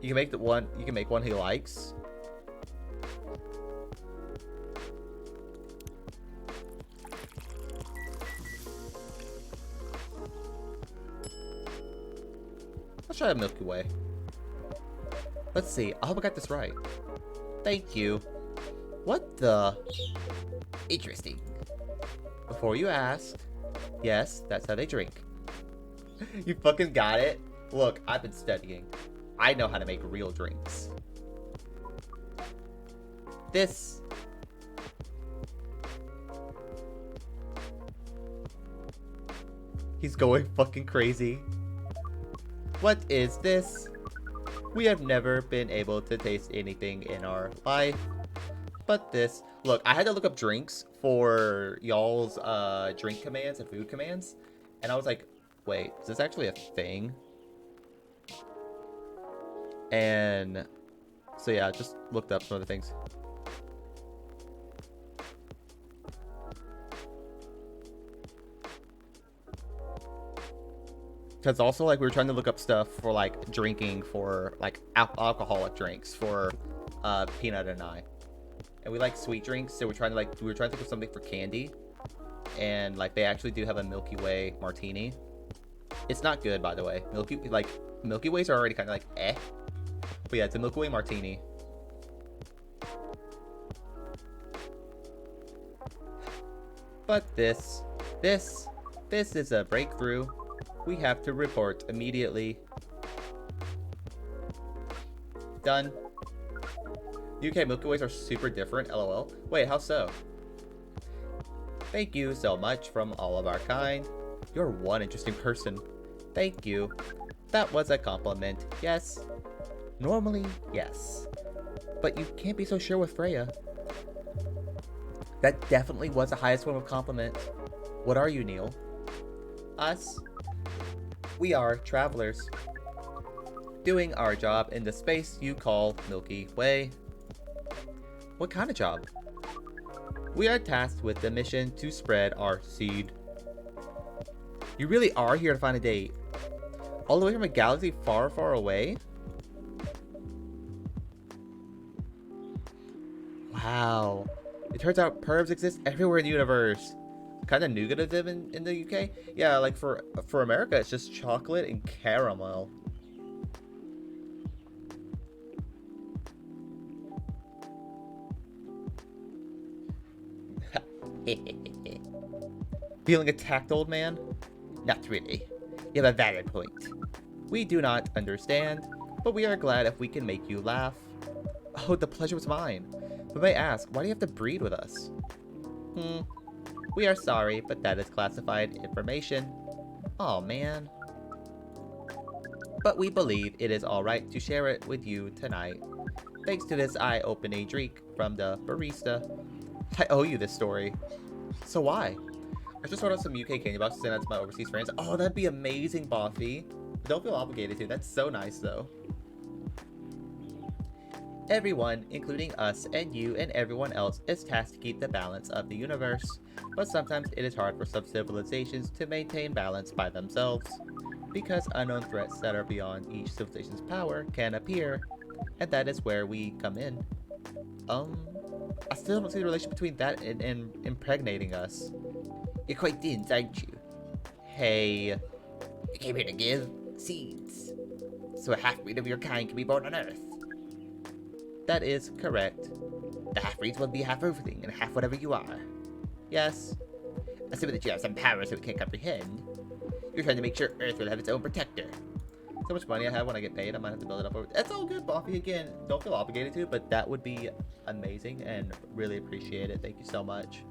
You can make you can make one he likes. Let's try a Milky Way. Let's see, I hope I got this right. Thank you. What the? Interesting. Before you ask, yes, that's how they drink. You fucking got it? Look, I've been studying. I know how to make real drinks. This. He's going fucking crazy. What is this? We have never been able to taste anything in our life. But this. Look, I had to look up drinks for y'all's drink commands and food commands. And I was like, wait, is this actually a thing? And so yeah, I just looked up some of the things. Because also, like, we were trying to look up stuff for, like, drinking for, like, alcoholic drinks for Peanut and I. And we like sweet drinks, so we were trying to think of something for candy. And, like, they actually do have a Milky Way martini. It's not good, by the way. Milky Ways are already kind of like, eh. But yeah, it's a Milky Way martini. But this is a breakthrough. We have to report immediately. Done. UK Milky Ways are super different, lol. Wait, how so? Thank you so much from all of our kind. You're one interesting person. Thank you. That was a compliment, yes. Normally, yes. But you can't be so sure with Freya. That definitely was the highest form of compliment. What are you, Neil? Us? We are travelers. Doing our job in the space you call Milky Way. What kind of job? We are tasked with the mission to spread our seed. You really are here to find a date? All the way from a galaxy far, far away? Wow. It turns out pervs exist everywhere in the universe. Kind of nougat of them in the UK? Yeah, like for America, it's just chocolate and caramel. Feeling attacked, old man? Not really. You have a valid point. We do not understand, but we are glad if we can make you laugh. Oh, the pleasure was mine. But may I ask, why do you have to breed with us? We are sorry, but that is classified information. Aw, man. But we believe it is alright to share it with you tonight. Thanks to this eye-opening drink from the barista. I owe you this story. So why? I just ordered some UK candy boxes to send out to my overseas friends. Oh, that'd be amazing, Boffy. Don't feel obligated to. That's so nice, though. Everyone, including us and you and everyone else, is tasked to keep the balance of the universe. But sometimes it is hard for some civilizations to maintain balance by themselves, because unknown threats that are beyond each civilization's power can appear, and that is where we come in. I still don't see the relation between that and impregnating us. You're quite dense, aren't you? Hey. You came here to give seeds, so a half-breed of your kind can be born on Earth. That is correct. The half-breeds will be half everything and half whatever you are. Yes. Assuming that you have some powers that we can't comprehend. You're trying to make sure Earth will have its own protector. So much money I have when I get paid, I might have to build it up over. That's all good, Boffy. Again, don't feel obligated to, but that would be amazing and really appreciate it. Thank you so much.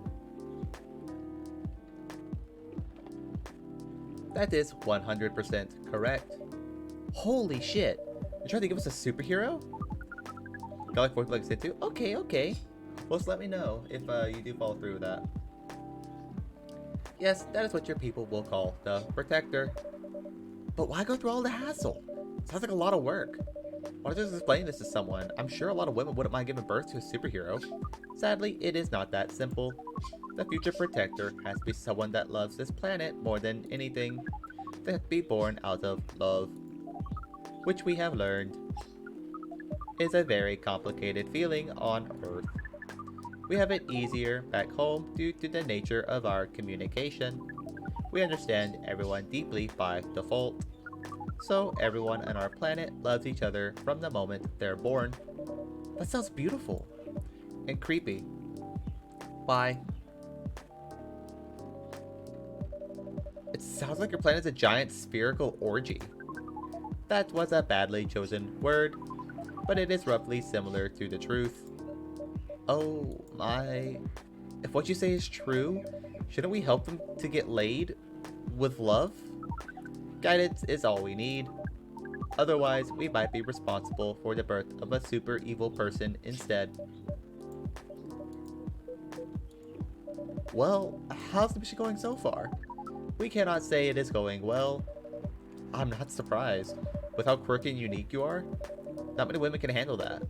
That is 100% correct. Holy shit. You're trying to give us a superhero? Got like 4 legs too? Okay. Well, just let me know if you do follow through with that. Yes, that is what your people will call the Protector. But why go through all the hassle? Sounds like a lot of work. Why don't you just explain this to someone? I'm sure a lot of women wouldn't mind giving birth to a superhero. Sadly, it is not that simple. The future Protector has to be someone that loves this planet more than anything. They have to be born out of love, which we have learned is a very complicated feeling on Earth. We have it easier back home due to the nature of our communication. We understand everyone deeply by default. So everyone on our planet loves each other from the moment they're born. That sounds beautiful. And creepy. Why? It sounds like your planet's a giant spherical orgy. That was a badly chosen word, but it is roughly similar to the truth. Oh my. If what you say is true, shouldn't we help them to get laid with love? Guidance is all we need. Otherwise, we might be responsible for the birth of a super evil person instead. Well, how's the mission going so far? We cannot say it is going well. I'm not surprised. With how quirky and unique you are, not many women can handle that.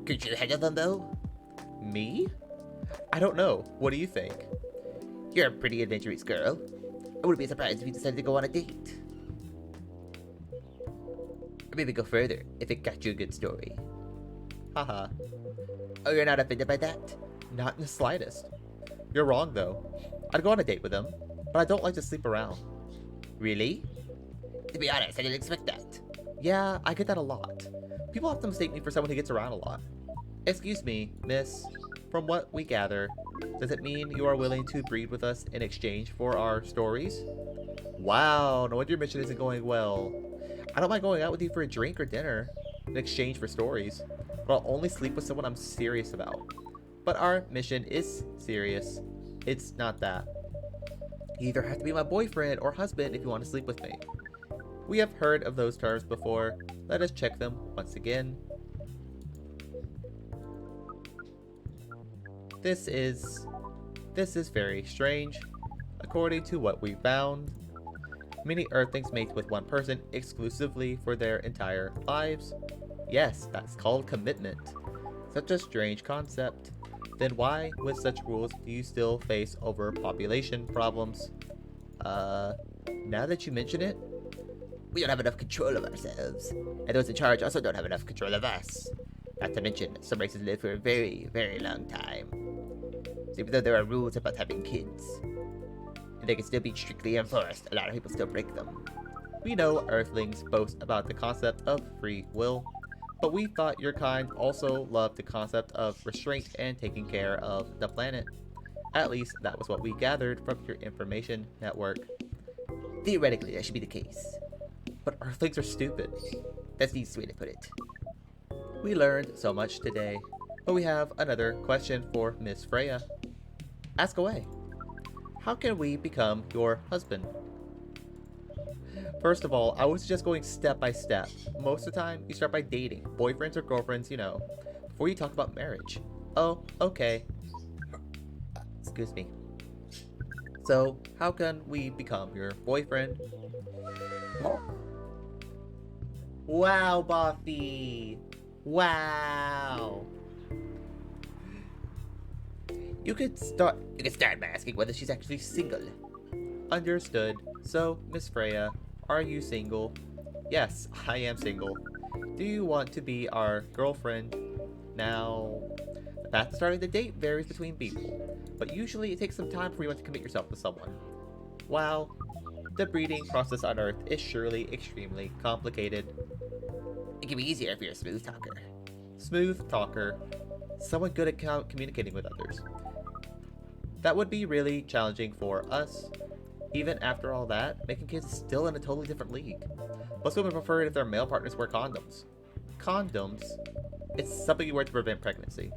Could you handle them though? Me? I don't know. What do you think? You're a pretty adventurous girl. I wouldn't be surprised if you decided to go on a date. maybe go further if it got you a good story. Haha, Oh, you're not offended by that? not in the slightest. You're wrong, though. I'd go on a date with him, but I don't like to sleep around. Really? To be honest, I didn't expect that. Yeah, I get that a lot. People often mistake me for someone who gets around a lot. Excuse me, miss. From what we gather, does it mean you are willing to breed with us in exchange for our stories? Wow, no wonder your mission isn't going well. I don't mind going out with you for a drink or dinner in exchange for stories, but I'll only sleep with someone I'm serious about. But our mission is serious. It's not that. You either have to be my boyfriend or husband if you want to sleep with me. We have heard of those terms before. Let us check them once again. This is very strange. According to what we found, many Earthlings mate with one person exclusively for their entire lives. Yes, that's called commitment. Such a strange concept. Then why, with such rules, do you still face overpopulation problems? Now that you mention it, We don't have enough control of ourselves, and those in charge also don't have enough control of us. Not to mention, some races live for a very, very long time. So even though there are rules about having kids, and they can still be strictly enforced, a lot of people still break them. we know Earthlings boast about the concept of free will, but we thought your kind also loved the concept of restraint and taking care of the planet. At least that was what we gathered from your information network. Theoretically, that should be the case. But Earthlings are stupid. That's the easiest way to put it. We learned so much today, but we have another question for Miss Freya. Ask away. How can we become your husband? First of all, I was just going step by step. Most of the time, you start by dating, boyfriends or girlfriends, you know, before you talk about marriage. Oh, okay. Excuse me. So, how can we become your boyfriend? Wow, Buffy! Wow! You could start by asking whether she's actually single. Understood. So, Miss Freya, are you single? Yes, I am single. Do you want to be our girlfriend? Now, the path to starting the date varies between people, but usually it takes some time before you want to commit yourself to someone. Wow, the breeding process on Earth is surely extremely complicated. It can be easier if you're a smooth talker. Smooth talker. Someone good at communicating with others. That would be really challenging for us. Even after all that, making kids is still in a totally different league. Most women prefer it if their male partners wear condoms. Condoms? It's something you wear to prevent pregnancy.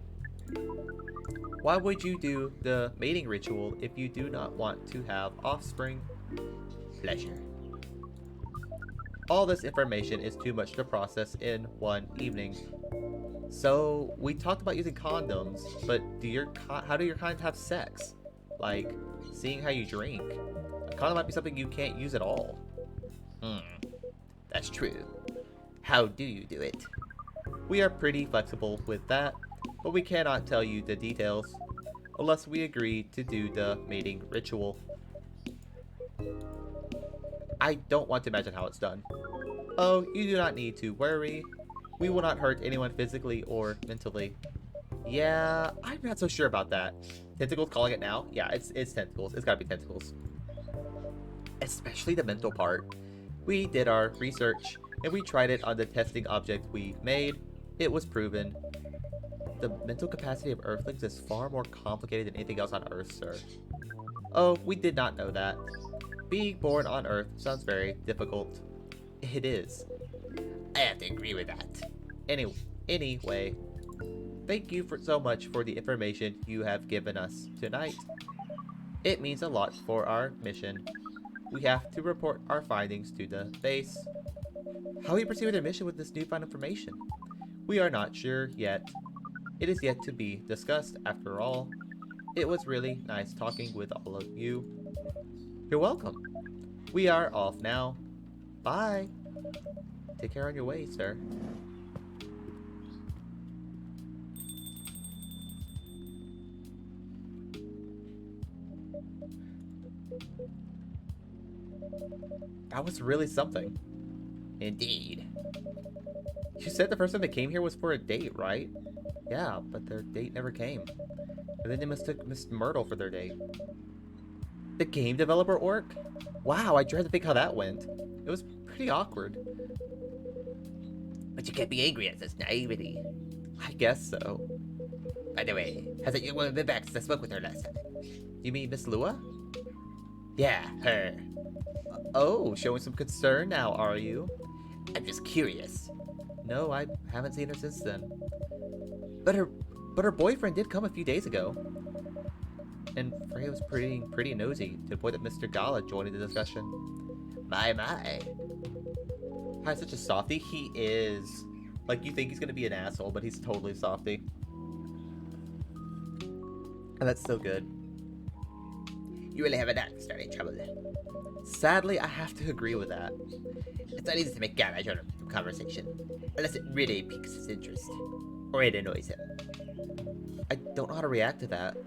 Why would you do the mating ritual if you do not want to have offspring? Pleasure. All this information is too much to process in one evening. So, we talked about using condoms, but how do your kind have sex? Like, seeing how you drink. A condom might be something you can't use at all. That's true. How do you do it? We are pretty flexible with that, but we cannot tell you the details unless we agree to do the mating ritual. I don't want to imagine how it's done. Oh, you do not need to worry. We will not hurt anyone physically or mentally. Yeah, I'm not so sure about that. Tentacles calling it now? Yeah, it's tentacles. It's gotta be tentacles. Especially the mental part. We did our research, and we tried it on the testing object we made. It was proven. The mental capacity of Earthlings is far more complicated than anything else on Earth, sir. Oh, we did not know that. Being born on Earth sounds very difficult. It is. I have to agree with that. Anyway, thank you so much for the information you have given us tonight. It means a lot for our mission. We have to report our findings to the base. How will you proceed with your mission with this newfound information? We are not sure yet. It is yet to be discussed after all. It was really nice talking with all of you. You're welcome. We are off now. Bye. Take care on your way, sir. That was really something. Indeed. You said the first time they came here was for a date, right? Yeah, but their date never came. And then they mistook Miss Myrtle for their date. The game developer orc? Wow, I dread to think how that went. It was pretty awkward. But you can't be angry at this naivety. I guess so. By the way, has that young woman been back since I spoke with her last time? You mean Miss Lua? Yeah, her. Oh, showing some concern now, are you? I'm just curious. No, I haven't seen her since then. But her boyfriend did come a few days ago. And Freya was pretty nosy to the point that Mr. Gala joined in the discussion. My. Hi, such a softie. He is. Like, you think he's gonna be an asshole, but he's totally softie. And that's so good. You really have a knack for starting trouble. Sadly, I have to agree with that. It's not easy to make Garage out of conversation, unless it really piques his interest, or it annoys him. I don't know how to react to that.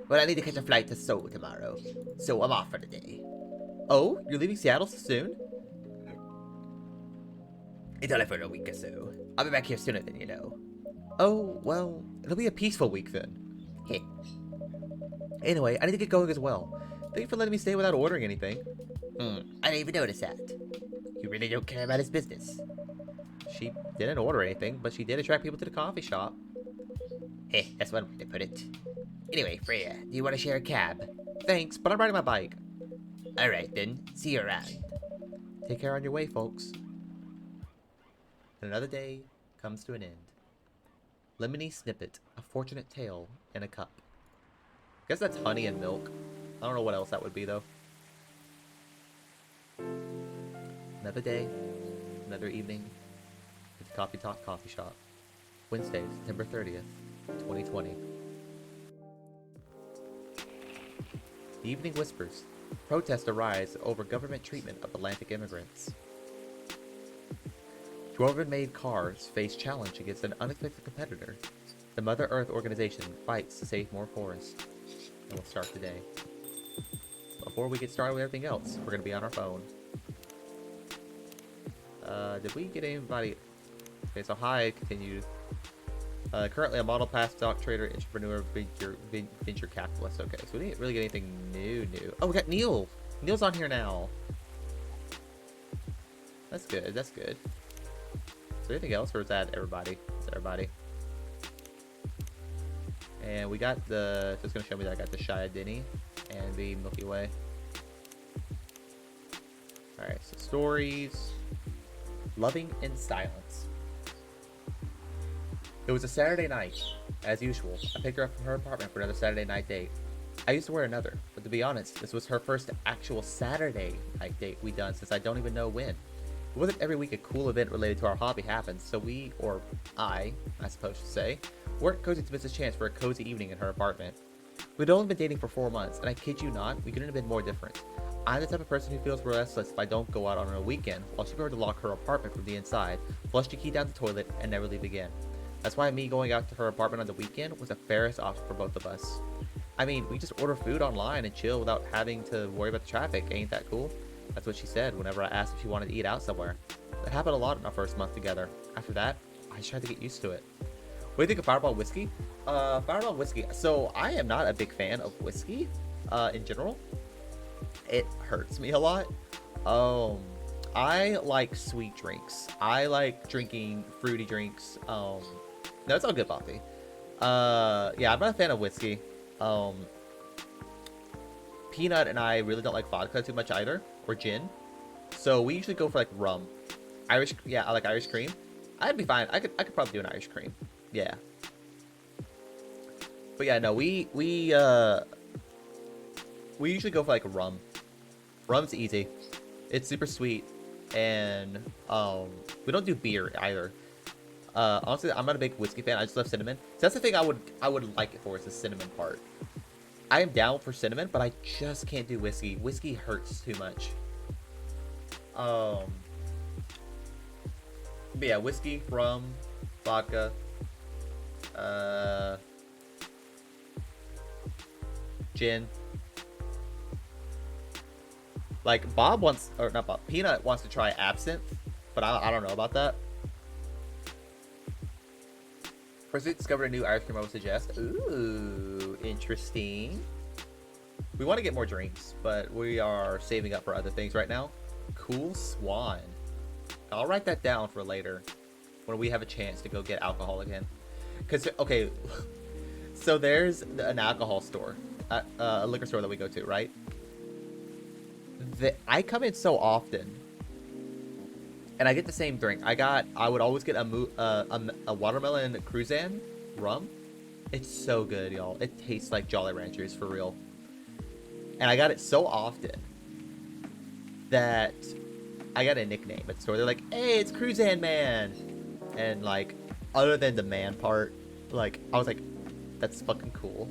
Well, I need to catch a flight to Seoul tomorrow, so I'm off for the day. Oh, you're leaving Seattle so soon? It's only for a week or so. I'll be back here sooner than you know. Oh, well, it'll be a peaceful week then. Hey. Anyway, I need to get going as well. Thank you for letting me stay without ordering anything. I didn't even notice that. You really don't care about his business. She didn't order anything, but she did attract people to the coffee shop. Hey, that's one way to put it. Anyway, Freya, do you want to share a cab? Thanks, but I'm riding my bike. Alright then, see you around. Take care on your way, folks. Another day comes to an end. Lemony Snippet, a fortunate tale in a cup. Guess that's honey and milk. I don't know what else that would be, though. Another day, another evening at the Coffee Talk Coffee Shop. Wednesday, September 30th, 2020. The evening whispers. Protests arise over government treatment of Atlantic immigrants. Dwarven-made cars face challenge against an unexpected competitor. The Mother Earth organization fights to save more forests. And we'll start today. Before we get started with everything else, we're going to be on our phone. Did we get anybody? Okay, so hi, continued. Currently a model pass stock trader, entrepreneur, venture capitalist. Okay, so we didn't really get anything new. Oh, we got Neil. Neil's on here now. That's good. That's good. Is there anything else, or is that everybody? Is that everybody? And we got the. So it's gonna show me that I got the Shia Denny and the Milky Way. All right. So stories. Loving in silence. It was a Saturday night. As usual, I picked her up from her apartment for another Saturday night date. I used to wear another, but to be honest, this was her first actual Saturday night date we done since I don't even know when. It wasn't every week a cool event related to our hobby happens, so we, or I suppose to say, weren't cozy to miss a chance for a cozy evening in her apartment. We'd only been dating for 4 months, and I kid you not, we couldn't have been more different. I'm the type of person who feels restless if I don't go out on a weekend, while she preferred to lock her apartment from the inside, flush the key down the toilet, and never leave again. That's why me going out to her apartment on the weekend was the fairest option for both of us. I mean, we just order food online and chill without having to worry about the traffic. Ain't that cool? That's what she said whenever I asked if she wanted to eat out somewhere. That happened a lot in our first month together. After that, I just tried to get used to it. What do you think of Fireball whiskey? Fireball whiskey. So I am not a big fan of whiskey, in general. It hurts me a lot. I like sweet drinks. I like drinking fruity drinks. No, it's all good, Poppy. Yeah, I'm not a fan of whiskey. Peanut and I really don't like vodka too much either, or gin. So we usually go for like rum. Irish, yeah, I like Irish cream. I'd be fine. I could probably do an Irish cream. Yeah. But yeah, no, we usually go for like rum. Rum's easy. It's super sweet, and we don't do beer either. Honestly, I'm not a big whiskey fan. I just love cinnamon. So that's the thing I would like it for, is the cinnamon part. I am down for cinnamon, but I just can't do whiskey. Whiskey hurts too much. But yeah, whiskey, rum, vodka, gin. Like Bob wants, or not Bob, Peanut wants to try absinthe, but I don't know about that. First, we discovered a new ice cream I would suggest. Ooh, interesting. We want to get more drinks, but we are saving up for other things right now. Cool Swan. I'll write that down for later when we have a chance to go get alcohol again. Because, okay, so there's an alcohol store, a liquor store that we go to, right? I come in so often, and I get the same drink. I would always get a watermelon cruzan rum. It's so good, y'all. It tastes like Jolly Ranchers for real. And I got it so often that I got a nickname at the store. They're like, "Hey, it's Cruzan Man," and like, other than the man part, like, I was like, "That's fucking cool."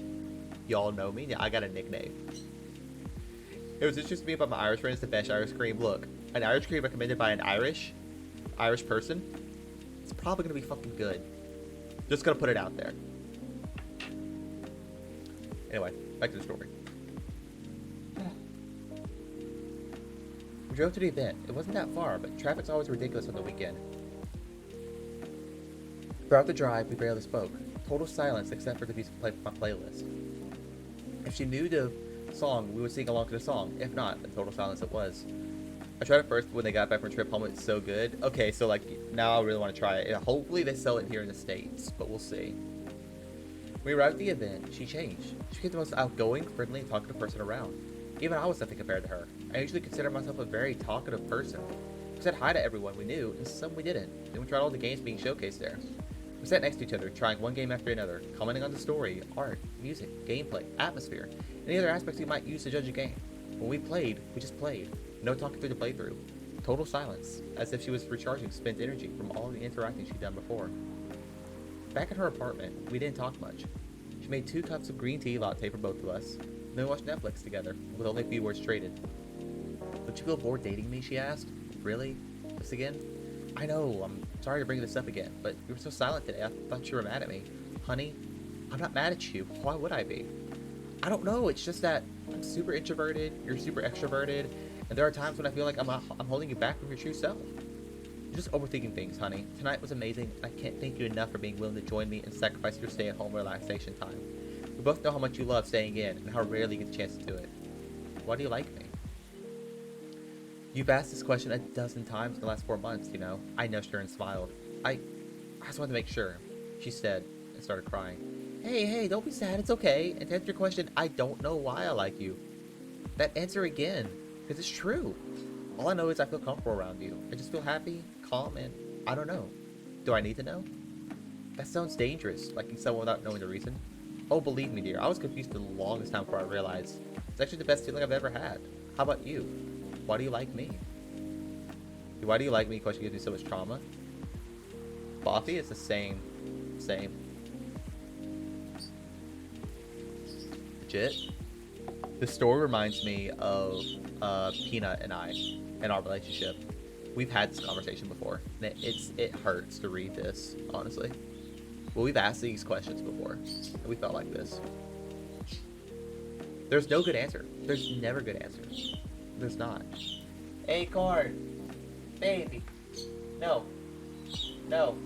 Y'all know me. Yeah, I got a nickname. It was just me about my Irish friends, the best Irish cream. Look, an Irish cream recommended by an Irish person. It's probably gonna be fucking good. Just gonna put it out there. Anyway, back to the story. We drove to the event. It wasn't that far, but traffic's always ridiculous on the weekend. Throughout the drive, we barely spoke. Total silence except for the music played from my playlist. If she knew the song, we would sing along to the song. If not, then total silence it was. I tried it first when they got back from trip home. It's so good. Okay, so like now I really want to try it. Hopefully they sell it here in the States, but we'll see. When we arrived at the event, she changed. She became the most outgoing, friendly, and talkative person around. Even I was nothing compared to her. I usually consider myself a very talkative person. We said hi to everyone we knew, and some we didn't. Then we tried all the games being showcased there. We sat next to each other, trying one game after another, commenting on the story, art, music, gameplay, atmosphere, and any other aspects you might use to judge a game. When we played, we just played. No talking through the playthrough. Total silence, as if she was recharging spent energy from all the interacting she'd done before. Back at her apartment, we didn't talk much. She made 2 cups of green tea latte for both of us. Then we watched Netflix together, with only a few words traded. "Don't you feel bored dating me?" she asked. "Really? This again?" "I know, I'm sorry to bring this up again, but you were so silent today, I thought you were mad at me." "Honey, I'm not mad at you. Why would I be?" "I don't know, it's just that I'm super introverted, you're super extroverted, and there are times when I feel like I'm holding you back from your true self." "You're just overthinking things, honey. Tonight was amazing, and I can't thank you enough for being willing to join me and sacrifice your stay-at-home relaxation time. We both know how much you love staying in, and how rarely you get the chance to do it. Why do you like me?" "You've asked this question a dozen times in the last 4 months, you know." I nudged her and smiled. I just wanted to make sure," she said, and started crying. Hey, don't be sad, it's okay. And to answer your question, I don't know why I like you. That answer again, because it's true. All I know is I feel comfortable around you. I just feel happy, calm, and I don't know. Do I need to know? That sounds dangerous, liking someone without knowing the reason. Oh, believe me, dear, I was confused the longest time before I realized. It's actually the best feeling I've ever had. How about you? Why do you like me? Why do you like me? Question gives me so much trauma. Buffy is the same. Legit. The story reminds me of Peanut and I and our relationship. We've had this conversation before, and it hurts to read this, honestly. Well, we've asked these questions before, and we felt like this. There's no good answer. There's never good answers. There's not. Acorn! Baby! No. No.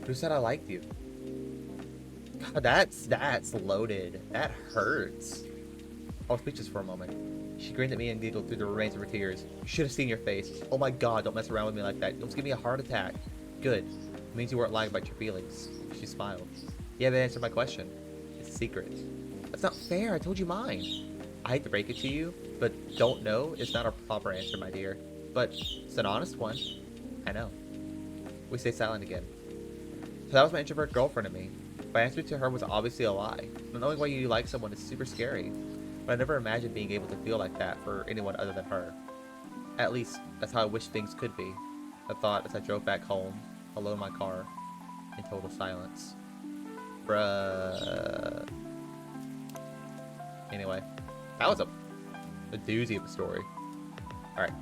Who said I liked you? God, that's loaded. That hurts. I was speechless for a moment. She grinned at me and giggled through the remains of her tears. You should have seen your face. Oh my god, don't mess around with me like that. Don't give me a heart attack. Good. It means you weren't lying about your feelings. She smiled. You haven't answered my question. It's a secret. That's not fair. I told you mine. I hate to break it to you, but don't know is not a proper answer, my dear. But it's an honest one. I know. We stay silent again. So that was my introvert girlfriend to me. My answer to her was obviously a lie. Not knowing why you like someone is super scary. But I never imagined being able to feel like that for anyone other than her. At least, that's how I wish things could be. I thought as I drove back home, alone in my car, in total silence. Bruh. Anyway, that was a doozy of a story. Alright.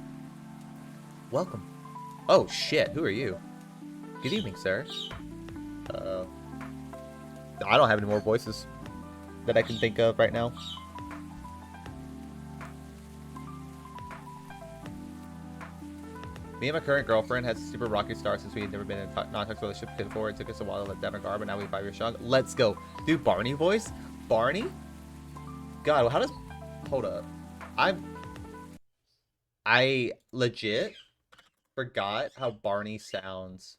Welcome. Oh shit, who are you? Good evening, sir. I don't have any more voices that I can think of right now. Me and my current girlfriend had a super rocky start since we had never been in a non-toxic relationship before. It took us a while to let down our guard, but now we're 5 years strong. Let's go. Dude, Barney voice? Barney? God, how does... Hold up. I legit forgot how Barney sounds.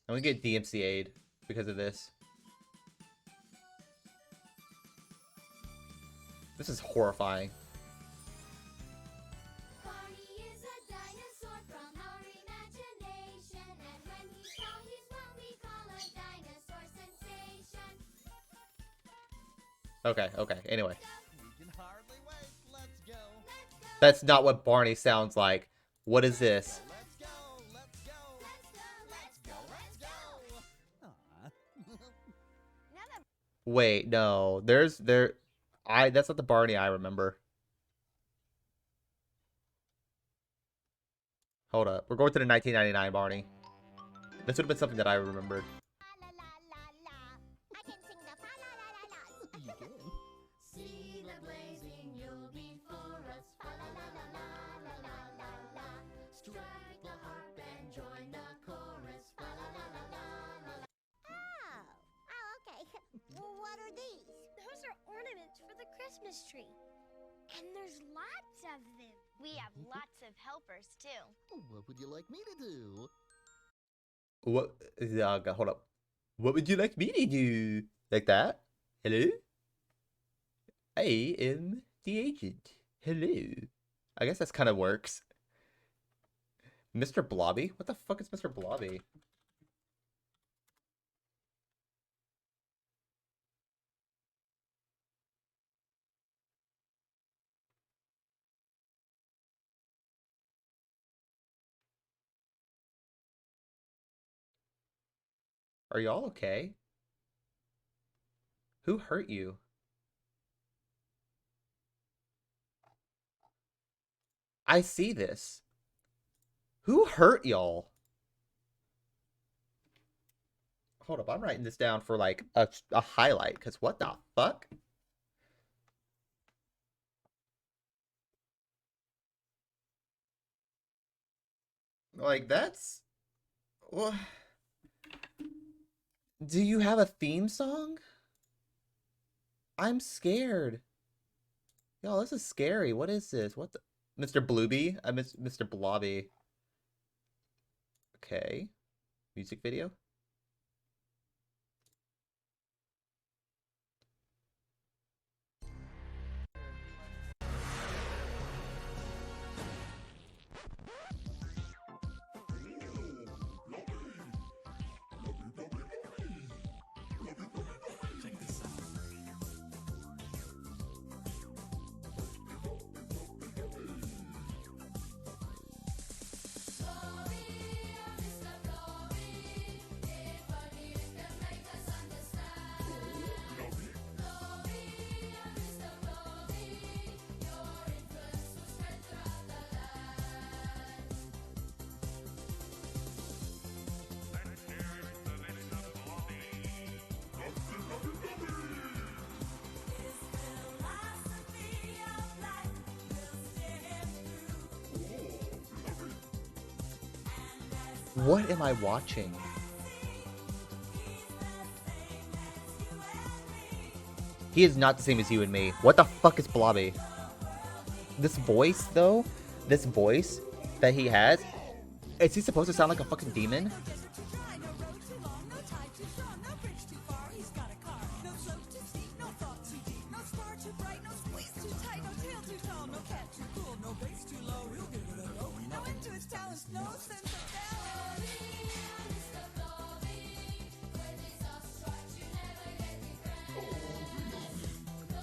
I'm gonna get DMCA'd because of this. This is horrifying. Barney is a dinosaur from our imagination, and when he's tall, he's what we call a dinosaur sensation. Okay, anyway. We can hardly wait. Let's go. Let's go. That's not what Barney sounds like. What is this? Let's go. Let's go. Let's go. Let's go. Let's go. Aw. Wait, no. That's not the Barney I remember. Hold up. We're going to the 1999 Barney. This would have been something that I remembered. La la la la. I can sing the fa la la la la. You can. See the blazing you'll be for us. Fa la la la la la la la la. Strike the harp and join the chorus. Fa la la la la la la. Oh, okay. Well, what are these? Those are ornaments for the Christmas tree. And there's lots of them. We have lots of helpers, too. What would you like me to do? What? Hold up. What would you like me to do? Like that? Hello? I am the agent. Hello. I guess that's kind of works. Mr. Blobby? What the fuck is Mr. Blobby? Are y'all okay? Who hurt you? I see this. Who hurt y'all? Hold up, I'm writing this down for like a highlight, because what the fuck? Like, that's... What? Do you have a theme song? I'm scared. Yo, this is scary. What is this? What the... Mr. Blueby? I miss Mr. Blobby. Okay. Music video? What am I watching? He is not the same as you and me. What the fuck is Blobby? This voice, though? This voice that he has? Is he supposed to sound like a fucking demon?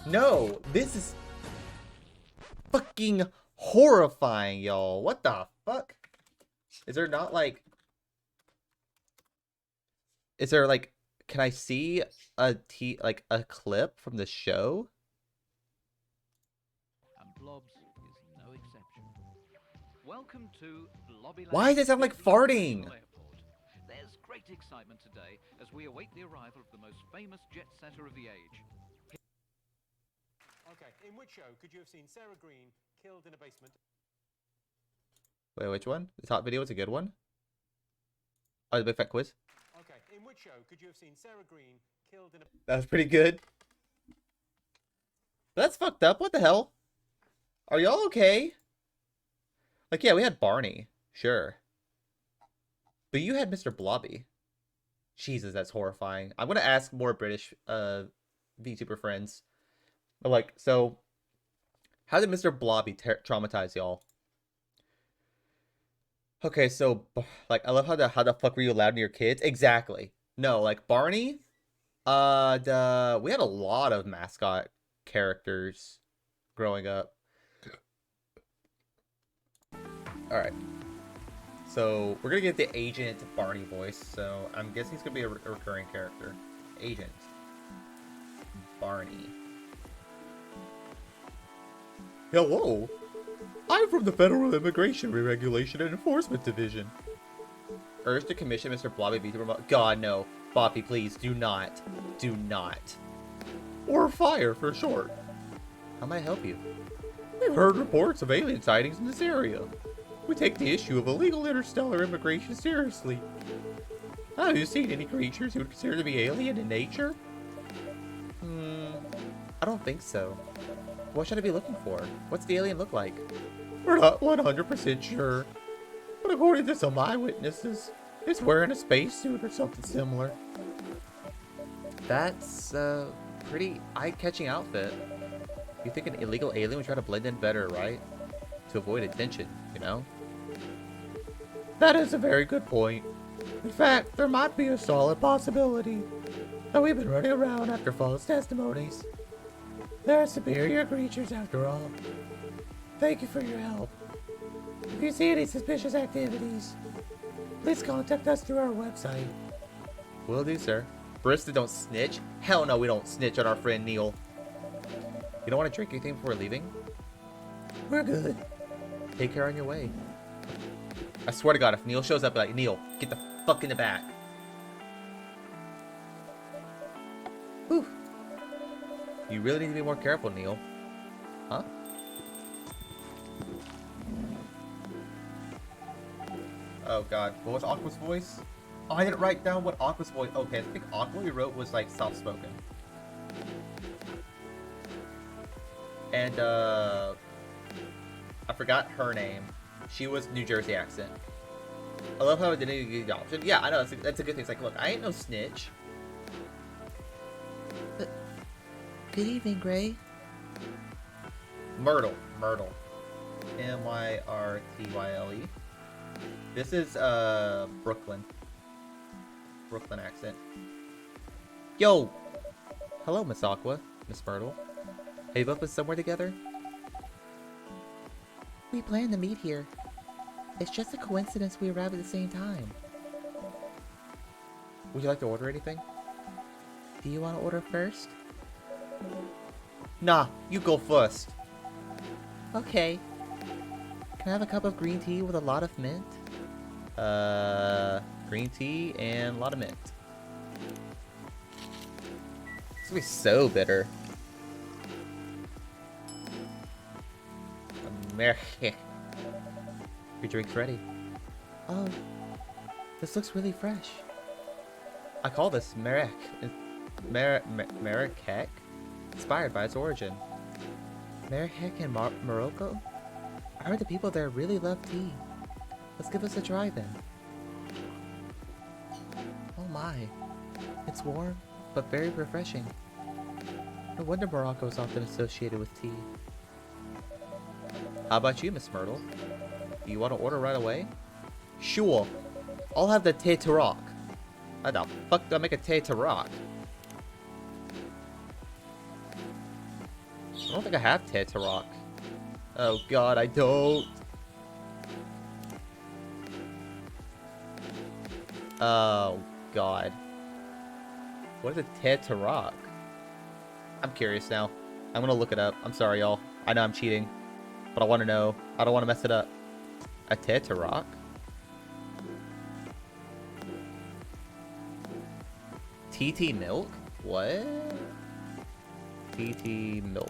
No, this is fucking horrifying, y'all. What the fuck? Is there not like... Is there like... Can I see a clip from the show? And Blobs is no exception. Welcome to Blobbyland. Why does it sound like farting? Airport. There's great excitement today as we await the arrival of the most famous jet setter of the age. which show could you have seen Sarah Green killed in a basement? Wait, which one? The top video was a good one? Oh, the Big Fat Quiz? Okay, in which show could you have seen Sarah Green killed in a... That was pretty good. That's fucked up. What the hell? Are y'all okay? Like, yeah, we had Barney. Sure. But you had Mr. Blobby. Jesus, that's horrifying. I'm gonna ask more British VTuber friends. Like, so how did Mr. Blobby traumatize y'all? Okay, so like I love how the fuck were you allowed to your kids? Exactly. No, like Barney, we had a lot of mascot characters growing up. All right. So we're gonna get the Agent Barney voice. So I'm guessing he's gonna be a recurring character. Agent Barney. Hello. I'm from the Federal Immigration Regulation and Enforcement Division. Urge to commission Mr. Blobby V to promote. God no, Boppy, please do not, do not. Or fire for short. How may I help you? We've heard reports of alien sightings in this area. We take the issue of illegal interstellar immigration seriously. Have you seen any creatures you would consider to be alien in nature? I don't think so. What should I be looking for? What's the alien look like? We're not 100% sure. But according to some eyewitnesses, it's wearing a spacesuit or something similar. That's a pretty eye-catching outfit. You think an illegal alien would try to blend in better, right? To avoid attention, you know? That is a very good point. In fact, there might be a solid possibility that we've been running around after false testimonies. They're superior creatures after all. Thank you for your help. If you see any suspicious activities, please contact us through our website. Will do, sir. Barista don't snitch? Hell no, we don't snitch on our friend Neil. You don't want to drink anything before leaving? We're good. Take care on your way. I swear to God, if Neil shows up, like, Neil, get the fuck in the back. Whew. You really need to be more careful, Neil. Huh? Oh God, what was Aqua's voice? Oh, I didn't write down what Aqua's voice. Okay, I think Aqua we wrote was like soft-spoken. And I forgot her name. She was New Jersey accent. I love how it didn't get the option. Yeah, I know that's a good thing. It's like, look, I ain't no snitch. But, good evening, Gray. Myrtle. Myrtle. This is Brooklyn accent. Yo! Hello, Miss Aqua, Miss Myrtle. Have you both been somewhere together? We planned to meet here. It's just a coincidence we arrived at the same time. Would you like to order anything? Do you want to order first? Nah, you go first. Okay. Can I have a cup of green tea with a lot of mint? Green tea and a lot of mint. It's gonna be so bitter. Your drink's ready. Oh, this looks really fresh. I call this Marek. Marrakech? Inspired by its origin. Marrakech in Morocco? I heard the people there really love tea. Let's give this a try then. Oh my. It's warm, but very refreshing. No wonder Morocco is often associated with tea. How about you, Miss Myrtle? Do you want to order right away? Sure. I'll have the thé Tarak. How the fuck do I make a thé Tarak? I don't think I have thé Tarak. Oh God, I don't. Oh God. What is a thé Tarak? I'm curious now. I'm gonna look it up. I'm sorry, y'all. I know I'm cheating, but I want to know. I don't want to mess it up. A thé Tarak? TT milk? What? TT milk.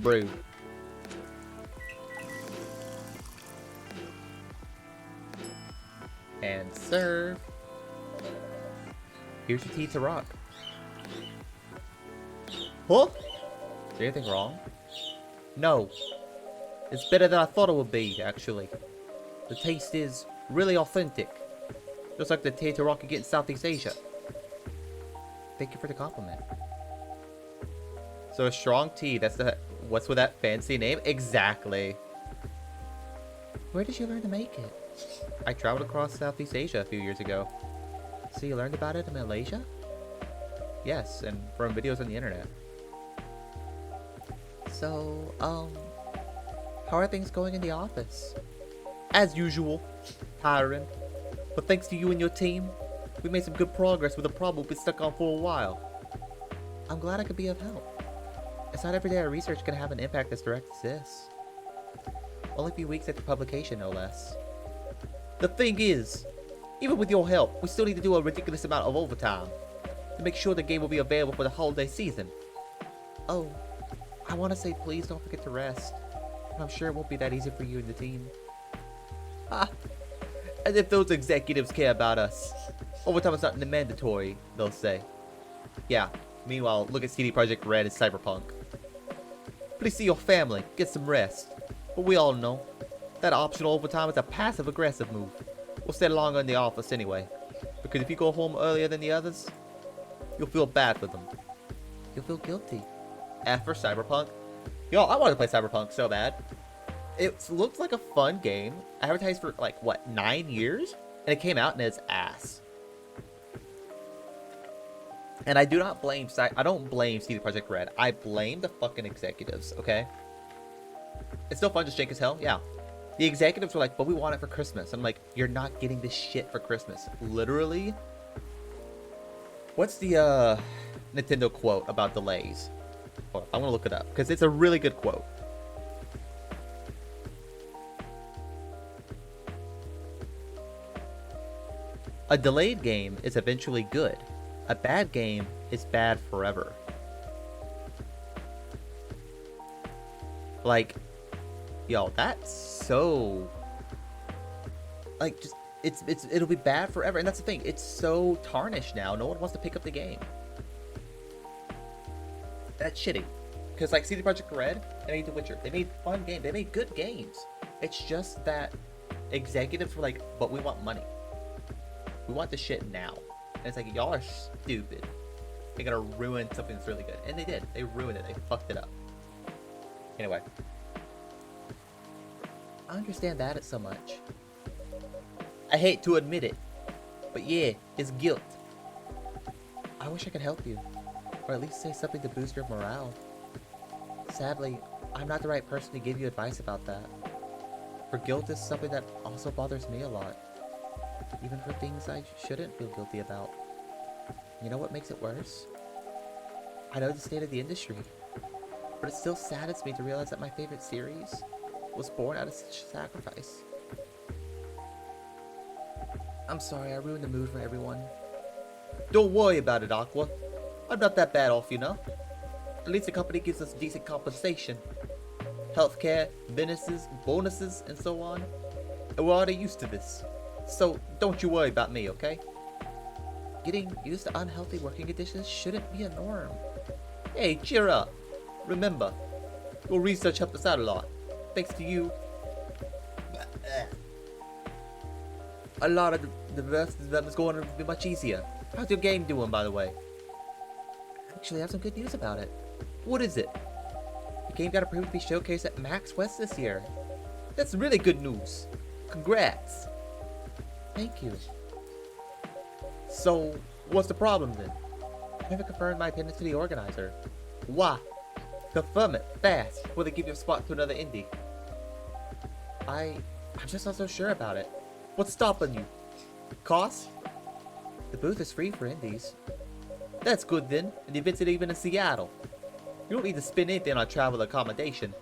Brew. And serve. Here's your tea to rock. Huh? Is there anything wrong? No. It's better than I thought it would be, actually. The taste is really authentic. Just like the tea to rock you get in Southeast Asia. Thank you for the compliment. So a strong tea, that's the... What's with that fancy name? Exactly. Where did you learn to make it? I traveled across Southeast Asia a few years ago. So you learned about it in Malaysia? Yes, and from videos on the internet. So, how are things going in the office? As usual, tiring. But thanks to you and your team, we made some good progress with a problem we've been stuck on for a while. I'm glad I could be of help. It's not every day our research can have an impact as direct as this. Only a few weeks after publication, no less. The thing is, even with your help, we still need to do a ridiculous amount of overtime to make sure the game will be available for the holiday season. Oh, I want to say please don't forget to rest. I'm sure it won't be that easy for you and the team. Ah, as if those executives care about us. Overtime is not mandatory, they'll say. Yeah, meanwhile, look at CD Projekt Red and Cyberpunk. Please see your family, get some rest. But we all know that optional overtime is a passive-aggressive move. We'll stay longer in the office anyway. Because if you go home earlier than the others, you'll feel bad for them. You'll feel guilty. For Cyberpunk. Yo, I wanted to play Cyberpunk so bad. It looks like a fun game. Advertised for like, what, 9 years? And it came out and it's ass. And I do not blame, I don't blame CD Projekt Red. I blame the fucking executives, okay? It's still fun, just jank as hell, yeah. The executives were like, but we want it for Christmas. I'm like, you're not getting this shit for Christmas. Literally. What's the, Nintendo quote about delays? Hold on, I'm gonna look it up, because it's a really good quote. A delayed game is eventually good. A bad game is bad forever. Like, yo, that's so... Like, just, it'll be bad forever. And that's the thing, it's so tarnished now, no one wants to pick up the game. That's shitty. Because, like, CD Projekt Red, they made The Witcher. They made fun games. They made good games. It's just that executives were like, but we want money. We want the shit now. And it's like, y'all are stupid. They're gonna ruin something that's really good. And they did. They ruined it. They fucked it up. Anyway. I understand that it's so much. I hate to admit it. But yeah, it's guilt. I wish I could help you. Or at least say something to boost your morale. Sadly, I'm not the right person to give you advice about that. For guilt is something that also bothers me a lot. Even for things I shouldn't feel guilty about. You know what makes it worse? I know the state of the industry, but it still saddens me to realize that my favorite series was born out of such sacrifice. I'm sorry, I ruined the mood for everyone. Don't worry about it, Aqua. I'm not that bad off, you know? At least the company gives us decent compensation. Healthcare, bonuses, and so on. And we're already used to this. So, don't you worry about me, okay? Getting used to unhealthy working conditions shouldn't be a norm. Hey, cheer up. Remember, your research helped us out a lot. Thanks to you. A lot of the rest of them is going to be much easier. How's your game doing, by the way? Actually, I have some good news about it. What is it? The game got approved to be showcased at Max West this year. That's really good news. Congrats. Thank you. So, what's the problem then? I never confirmed my attendance to the organizer. Why? Confirm it, fast, before they give you a spot to another indie. I'm just not so sure about it. What's stopping you? Cost? The booth is free for indies. That's good then, and the event's even in Seattle. You don't need to spend anything on travel accommodation.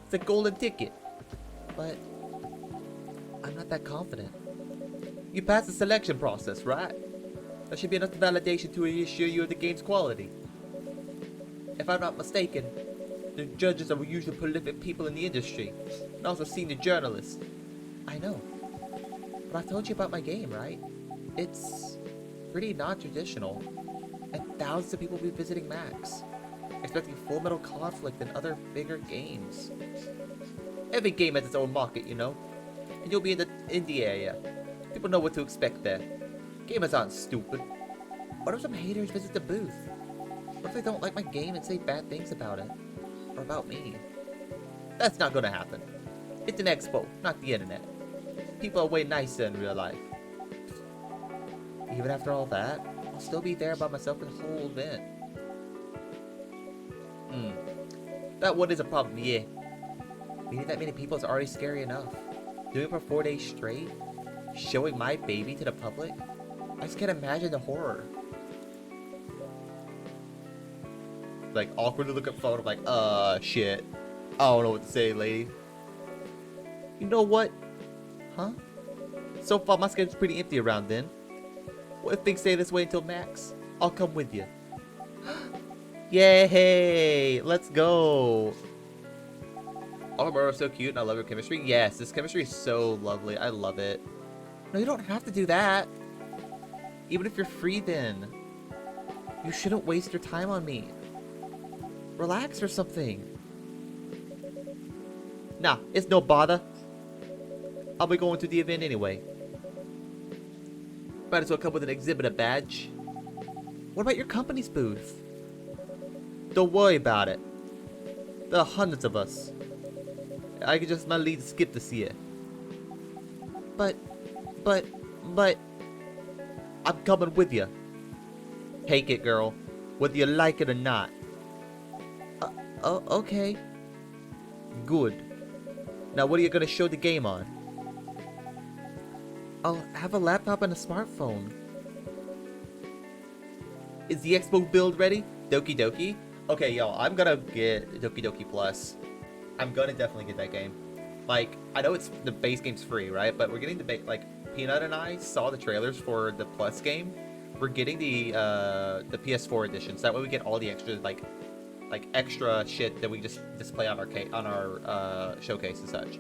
It's a golden ticket. But I'm not that confident. You passed the selection process, right? That should be enough validation to reassure you of the game's quality. If I'm not mistaken, The judges are usually prolific people in the industry, and also senior journalists. I know. But I told you about my game, right? It's pretty non-traditional, and thousands of people will be visiting Max, expecting Full Metal Conflict and other bigger games. Every game has its own market, you know? And you'll be in the indie area. People know what to expect there. Gamers aren't stupid. What if some haters visit the booth? What if they don't like my game and say bad things about it? Or about me? That's not gonna happen. It's an expo, not the internet. People are way nicer in real life. Even after all that, I'll still be there by myself for the whole event. That one is a problem, yeah. Meeting that many people is already scary enough. Doing it for 4 days straight? Showing my baby to the public? I just can't imagine the horror. Like, awkwardly look at phone, I'm like, shit. I don't know what to say, lady. You know what? Huh? So far, my schedule's pretty empty around then. What if things stay this way until Max? I'll come with you. Yay! Let's go! All of are so cute and I love your chemistry. Yes, this chemistry is so lovely. I love it. No, you don't have to do that. Even if you're free then. You shouldn't waste your time on me. Relax or something. Nah, it's no bother. I'll be going to the event anyway. Might as well come with an exhibitor badge. What about your company's booth? Don't worry about it. There are hundreds of us. I could just manage to skip this year. But, I'm coming with you. Take it, girl. Whether you like it or not. Oh, okay. Good. Now, what are you gonna show the game on? I'll have a laptop and a smartphone. Is the Expo build ready? Doki Doki? Okay, yo, I'm gonna get Doki Doki Plus. I'm gonna definitely get that game. Like, I know it's the base game's free, right? But we're getting the like Peanut and I saw the trailers for the Plus game. We're getting the PS4 edition, so that way we get all the extra like extra shit that we just display on our showcase and such.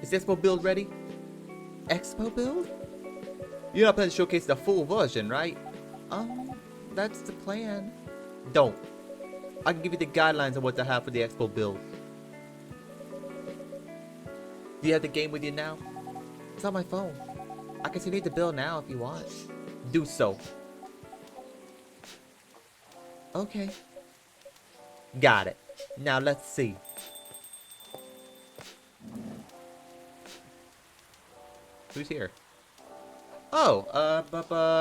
Is the Expo build ready? Expo build? You're not planning to showcase the full version, right? That's the plan. Don't. I can give you the guidelines on what to have for the Expo build. Do you have the game with you now? It's on my phone. I can send you the build now if you want. Do so. Okay. Got it. Now let's see. Who's here? Oh,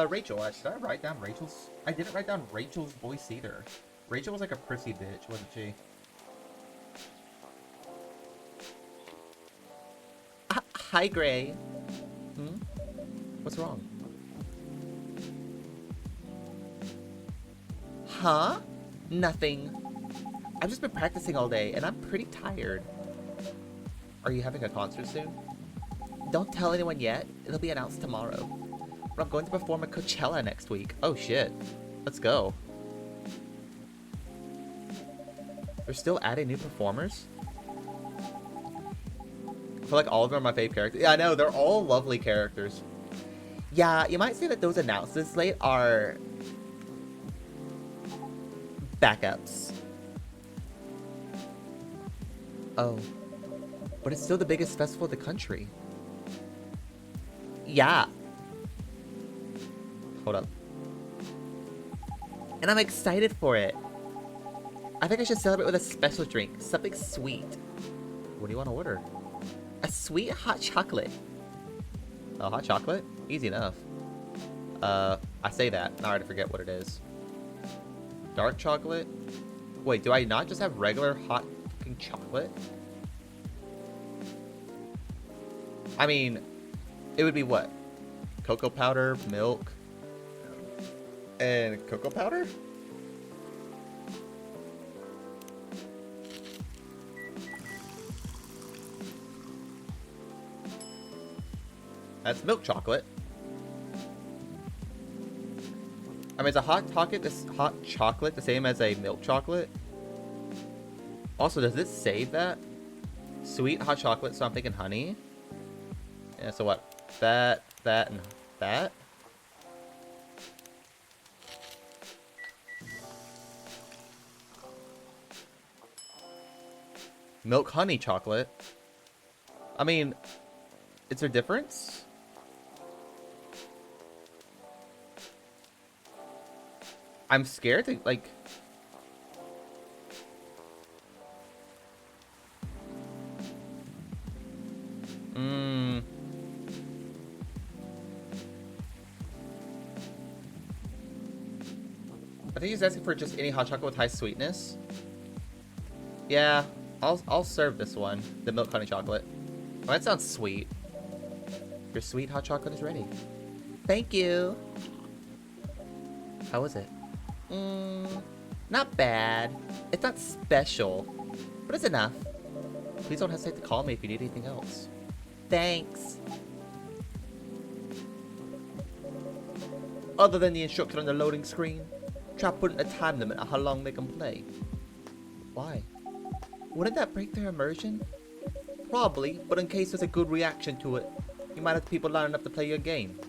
Rachel. Did I write down Rachel's? I didn't write down Rachel's voice either. Rachel was like a prissy bitch, wasn't she? Hi, Gray. What's wrong? Huh? Nothing. I've just been practicing all day, and I'm pretty tired. Are you having a concert soon? Don't tell anyone yet. It'll be announced tomorrow. But I'm going to perform at Coachella next week. Oh shit. Let's go. They're still adding new performers? I feel like all of them are my fave characters. Yeah, I know. They're all lovely characters. Yeah, you might say that those announcements late are backups. Oh. But it's still the biggest festival in the country. Yeah. Hold up. And I'm excited for it. I think I should celebrate with a special drink. Something sweet. What do you want to order? A sweet hot chocolate. Oh, hot chocolate? Easy enough. I say that. I already forget what it is. Dark chocolate? Wait, do I not just have regular hot fucking chocolate? I mean, it would be what? Cocoa powder, milk, and cocoa powder? That's milk chocolate. I mean, is a hot chocolate the same as a milk chocolate? Also, does this save that? Sweet hot chocolate, so I'm thinking honey. Yeah, so what? That, and that? Milk honey chocolate. I mean, is there a difference? I'm scared to, like... I think he's asking for just any hot chocolate with high sweetness. Yeah, I'll serve this one, the milk honey chocolate. Oh, that sounds sweet. Your sweet hot chocolate is ready. Thank you. How is it? Not bad. It's not special, but it's enough. Please don't hesitate to call me if you need anything else. Thanks. Other than the instruction on the loading screen, try putting a time limit on how long they can play. Why? Wouldn't that break their immersion? Probably, but in case there's a good reaction to it, you might have people lining up to play your game.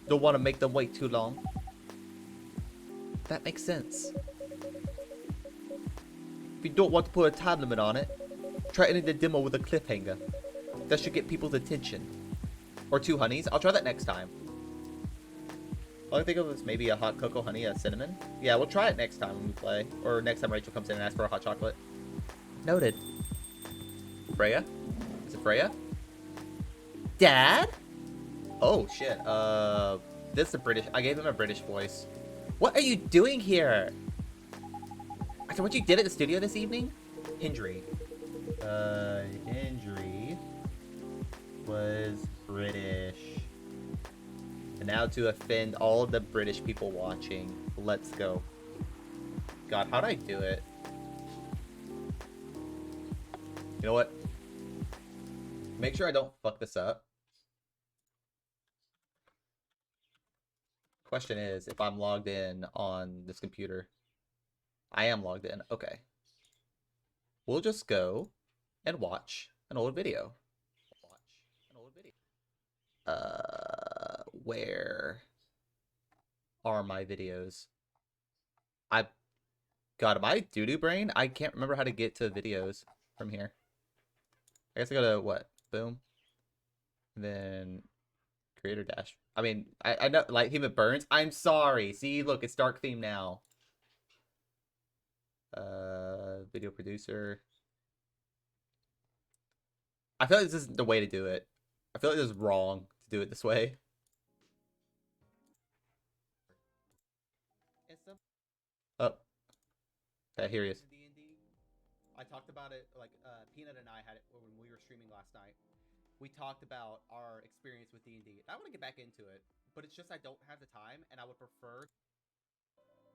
Don't want to make them wait too long. That makes sense. If you don't want to put a time limit on it, try ending the demo with a cliffhanger. That should get people's attention. Or 2 honeys. I'll try that next time. All I think of is maybe a hot cocoa honey, a cinnamon. Yeah, we'll try it next time when we play. Or next time Rachel comes in and asks for a hot chocolate. Noted. Freya? Is it Freya? Dad? Oh, shit. This is a British... I gave him a British voice. What are you doing here? After what you did at the studio this evening? Hendry. Hendry was British. And now to offend all the British people watching. Let's go. God, how'd I do it? You know what? Make sure I don't fuck this up. Question is, if I'm logged in on this computer. I am logged in. Okay. We'll just go and watch an old video. Where are my videos? God, am I doo-doo brain? I can't remember how to get to videos from here. I guess I go to what? Boom. And then creator dash. I mean, I know, like, him it burns. I'm sorry. See, look, it's dark theme now. Video producer. I feel like this isn't the way to do it. I feel like this is wrong to do it this way. Oh. Okay, here he is. I talked about it, like, Peanut and I had it when we were streaming last night. We talked about our experience with D&D. I want to get back into it, but it's just I don't have the time, and I would prefer...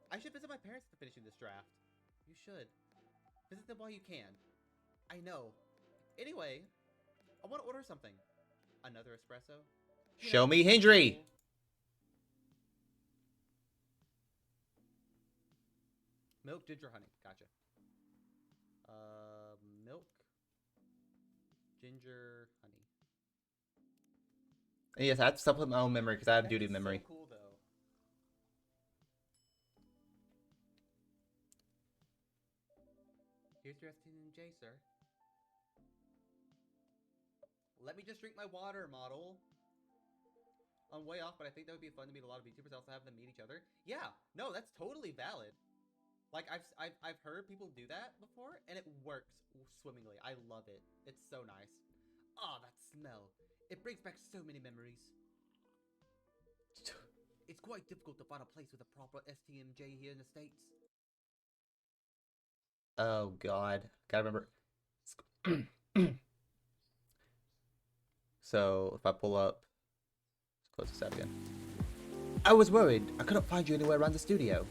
I should visit my parents for finishing this draft. You should. Visit them while you can. I know. Anyway, I want to order something. Another espresso? Show me Hendry! Milk, ginger, honey. Gotcha. Milk, ginger, honey. And yes, I have to supplement my own memory because I have doo-doo memory. So cool, though. Here's your STMJ, sir. Let me just drink my water, model. I'm way off, but I think that would be fun to meet a lot of VTubers. Also have them meet each other. Yeah, no, that's totally valid. Like, I've heard people do that before, and it works swimmingly. I love it. It's so nice. Oh, that smell. It brings back so many memories. It's quite difficult to find a place with a proper STMJ here in the States. Oh, God. Gotta remember. So, if I pull up... Let's close this out again. I was worried. I couldn't find you anywhere around the studio.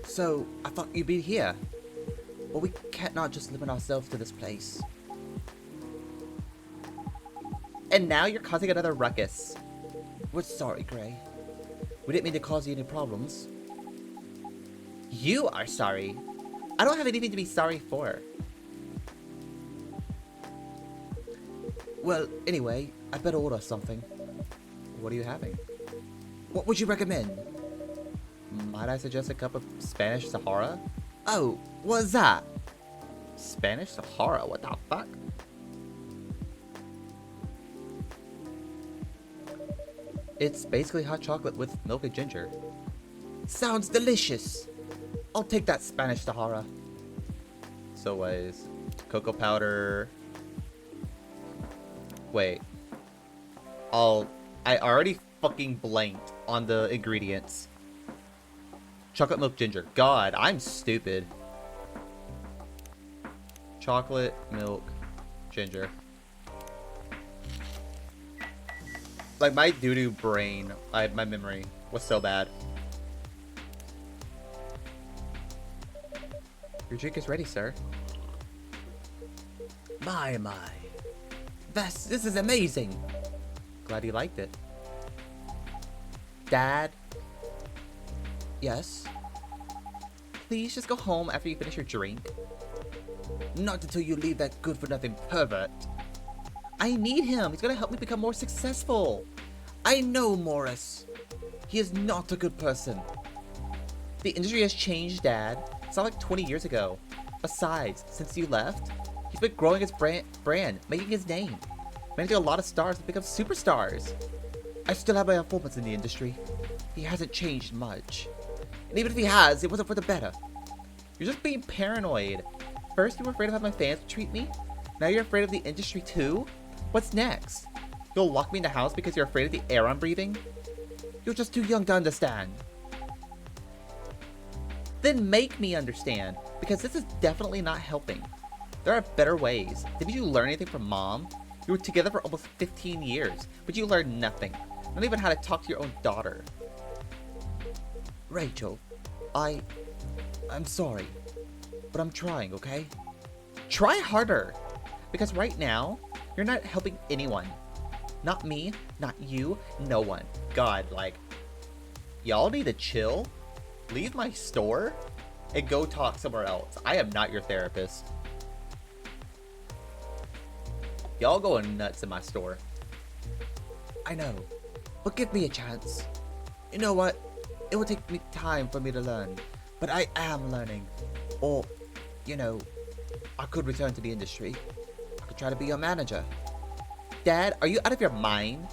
So, I thought you'd be here. But we can't not just limit ourselves to this place. And now you're causing another ruckus. We're sorry, Gray. We didn't mean to cause you any problems. You are sorry. I don't have anything to be sorry for. Well, anyway, I better order something. What are you having? What would you recommend? Might I suggest a cup of Spanish Sahara? Oh, what's that? Spanish Sahara? What the fuck? It's basically hot chocolate with milk and ginger. Sounds delicious. I'll take that Spanish Sahara. So was cocoa powder. Wait. I already fucking blanked on the ingredients. Chocolate milk ginger. God, I'm stupid. Chocolate milk ginger. Like my doo-doo brain, my memory was so bad. Your drink is ready, sir. My. This is amazing. Glad you liked it. Dad? Yes? Please just go home after you finish your drink. Not until you leave that good-for-nothing pervert. I need him. He's gonna help me become more successful. I know Morris. He is not a good person. The industry has changed, Dad. It's not like 20 years ago. Besides, since you left, he's been growing his brand, making his name, managing a lot of stars to become superstars. I still have my informants in the industry. He hasn't changed much. And even if he has, it wasn't for the better. You're just being paranoid. First, you were afraid of how my fans would treat me. Now you're afraid of the industry too? What's next? You'll lock me in the house because you're afraid of the air I'm breathing? You're just too young to understand. Then make me understand, because this is definitely not helping. There are better ways. Didn't you learn anything from Mom? You were together for almost 15 years, but you learned nothing. Not even how to talk to your own daughter. Rachel, I'm sorry, but I'm trying, okay? Try harder, because right now, you're not helping anyone. Not me, not you, no one. God, like, y'all need to chill, leave my store, and go talk somewhere else. I am not your therapist. Y'all going nuts in my store. I know, but give me a chance. You know what? It will take me time for me to learn, but I am learning. Or, you know, I could return to the industry. I could try to be your manager. Dad, are you out of your mind?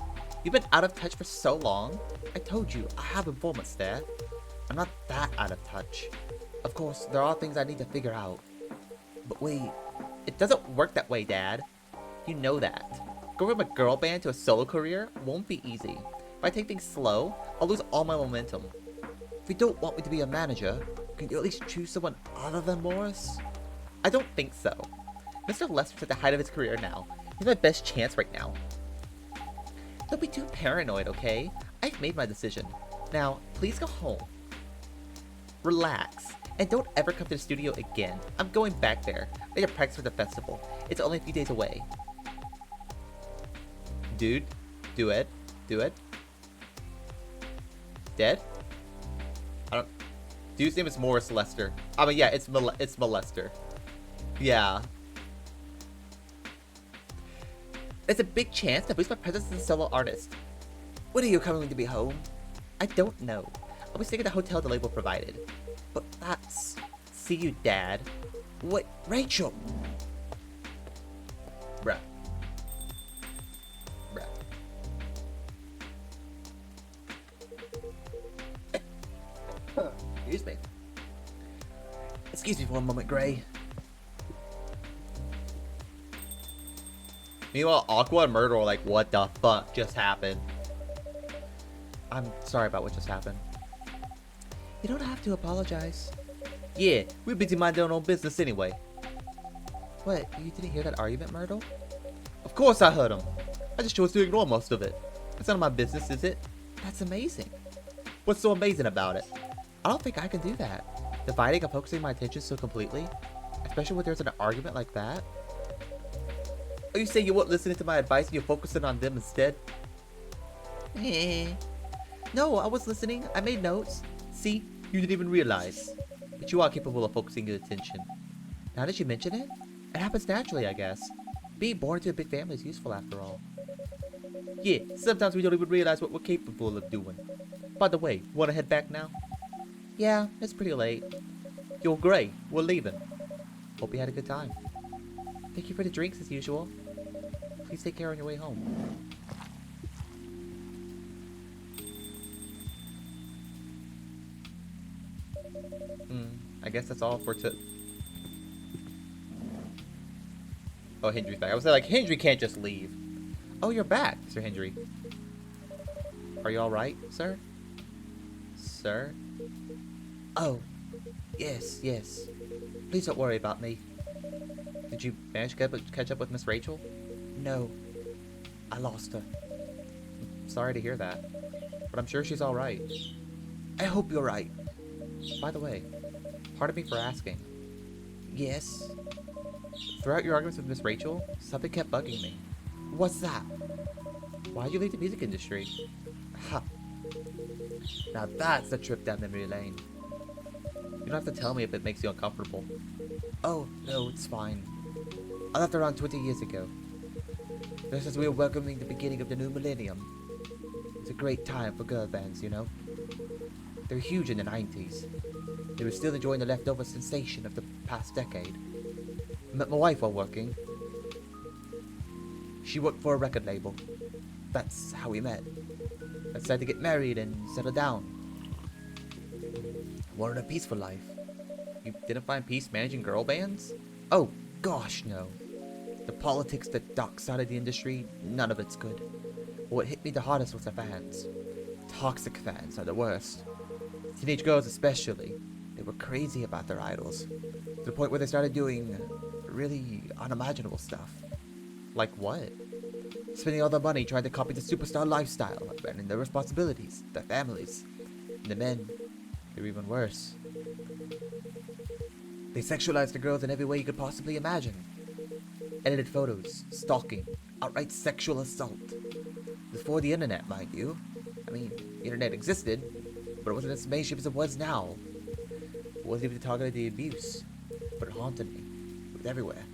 You've been out of touch for so long. I told you, I have informants there. I'm not that out of touch. Of course, there are things I need to figure out. But wait, it doesn't work that way, Dad. You know that. Going from a girl band to a solo career won't be easy. If I take things slow, I'll lose all my momentum. If you don't want me to be a manager, can you at least choose someone other than Morris? I don't think so. Mr. Lester's at the height of his career now. He's my best chance right now. Don't be too paranoid, okay? I've made my decision. Now, please go home. Relax. And don't ever come to the studio again. I'm going back there. I need to practice for the festival. It's only a few days away. Dude, do it. Do it. Dead? I don't... Dude's name is Morris Lester. I mean, yeah, it's Molester. Yeah. There's a big chance to boost my presence as a solo artist. When are you coming to be home? I don't know. I'll be staying at the hotel the label provided. But that's... See you, Dad. Wait, Rachel! Bruh. Bruh. Excuse me. Excuse me for a moment, Gray. Meanwhile, Aqua and Myrtle are like, what the fuck just happened? I'm sorry about what just happened. You don't have to apologize. Yeah, we're busy minding our own business anyway. What, you didn't hear that argument, Myrtle? Of course I heard him. I just chose to ignore most of it. It's none of my business, is it? That's amazing. What's so amazing about it? I don't think I can do that. Dividing and focusing my attention so completely? Especially when there's an argument like that? Are you saying you weren't listening to my advice and you're focusing on them instead? Eh. No, I was listening. I made notes. See, you didn't even realize. But you are capable of focusing your attention. Now that you mention it, it happens naturally, I guess. Being born into a big family is useful after all. Yeah, sometimes we don't even realize what we're capable of doing. By the way, wanna head back now? Yeah, it's pretty late. You're great. We're leaving. Hope you had a good time. Thank you for the drinks as usual. Please take care on your way home. I guess that's all for Oh, Hendry's back. I was like, Hendry can't just leave. Oh, you're back, Sir Hendry. Are you alright, sir? Sir? Oh, yes, yes. Please don't worry about me. Did you manage to catch up with Miss Rachel? No. I lost her. Sorry to hear that. But I'm sure she's alright. I hope you're right. By the way, pardon me for asking. Yes? Throughout your arguments with Miss Rachel, something kept bugging me. What's that? Why'd you leave the music industry? Ha. Now that's a trip down memory lane. You don't have to tell me if it makes you uncomfortable. Oh, no, it's fine. I left around 20 years ago. Just as we were welcoming the beginning of the new millennium. It's a great time for girl bands, you know? They were huge in the 90s. They were still enjoying the leftover sensation of the past decade. I met my wife while working. She worked for a record label. That's how we met. I decided to get married and settle down. I wanted a peaceful life. You didn't find peace managing girl bands? Oh, gosh, no. The politics, the dark side of the industry, none of it's good. But what hit me the hardest was the fans. Toxic fans are the worst. Teenage girls especially. They were crazy about their idols. To the point where they started doing really unimaginable stuff. Like what? Spending all their money trying to copy the superstar lifestyle, abandoning their responsibilities, their families. And the men, they're even worse. They sexualized the girls in every way you could possibly imagine. Edited photos, stalking, outright sexual assault. Before the internet, mind you. I mean, the internet existed, but it wasn't as mainstream as it was now. It wasn't even the target of the abuse, but it haunted me. It was everywhere.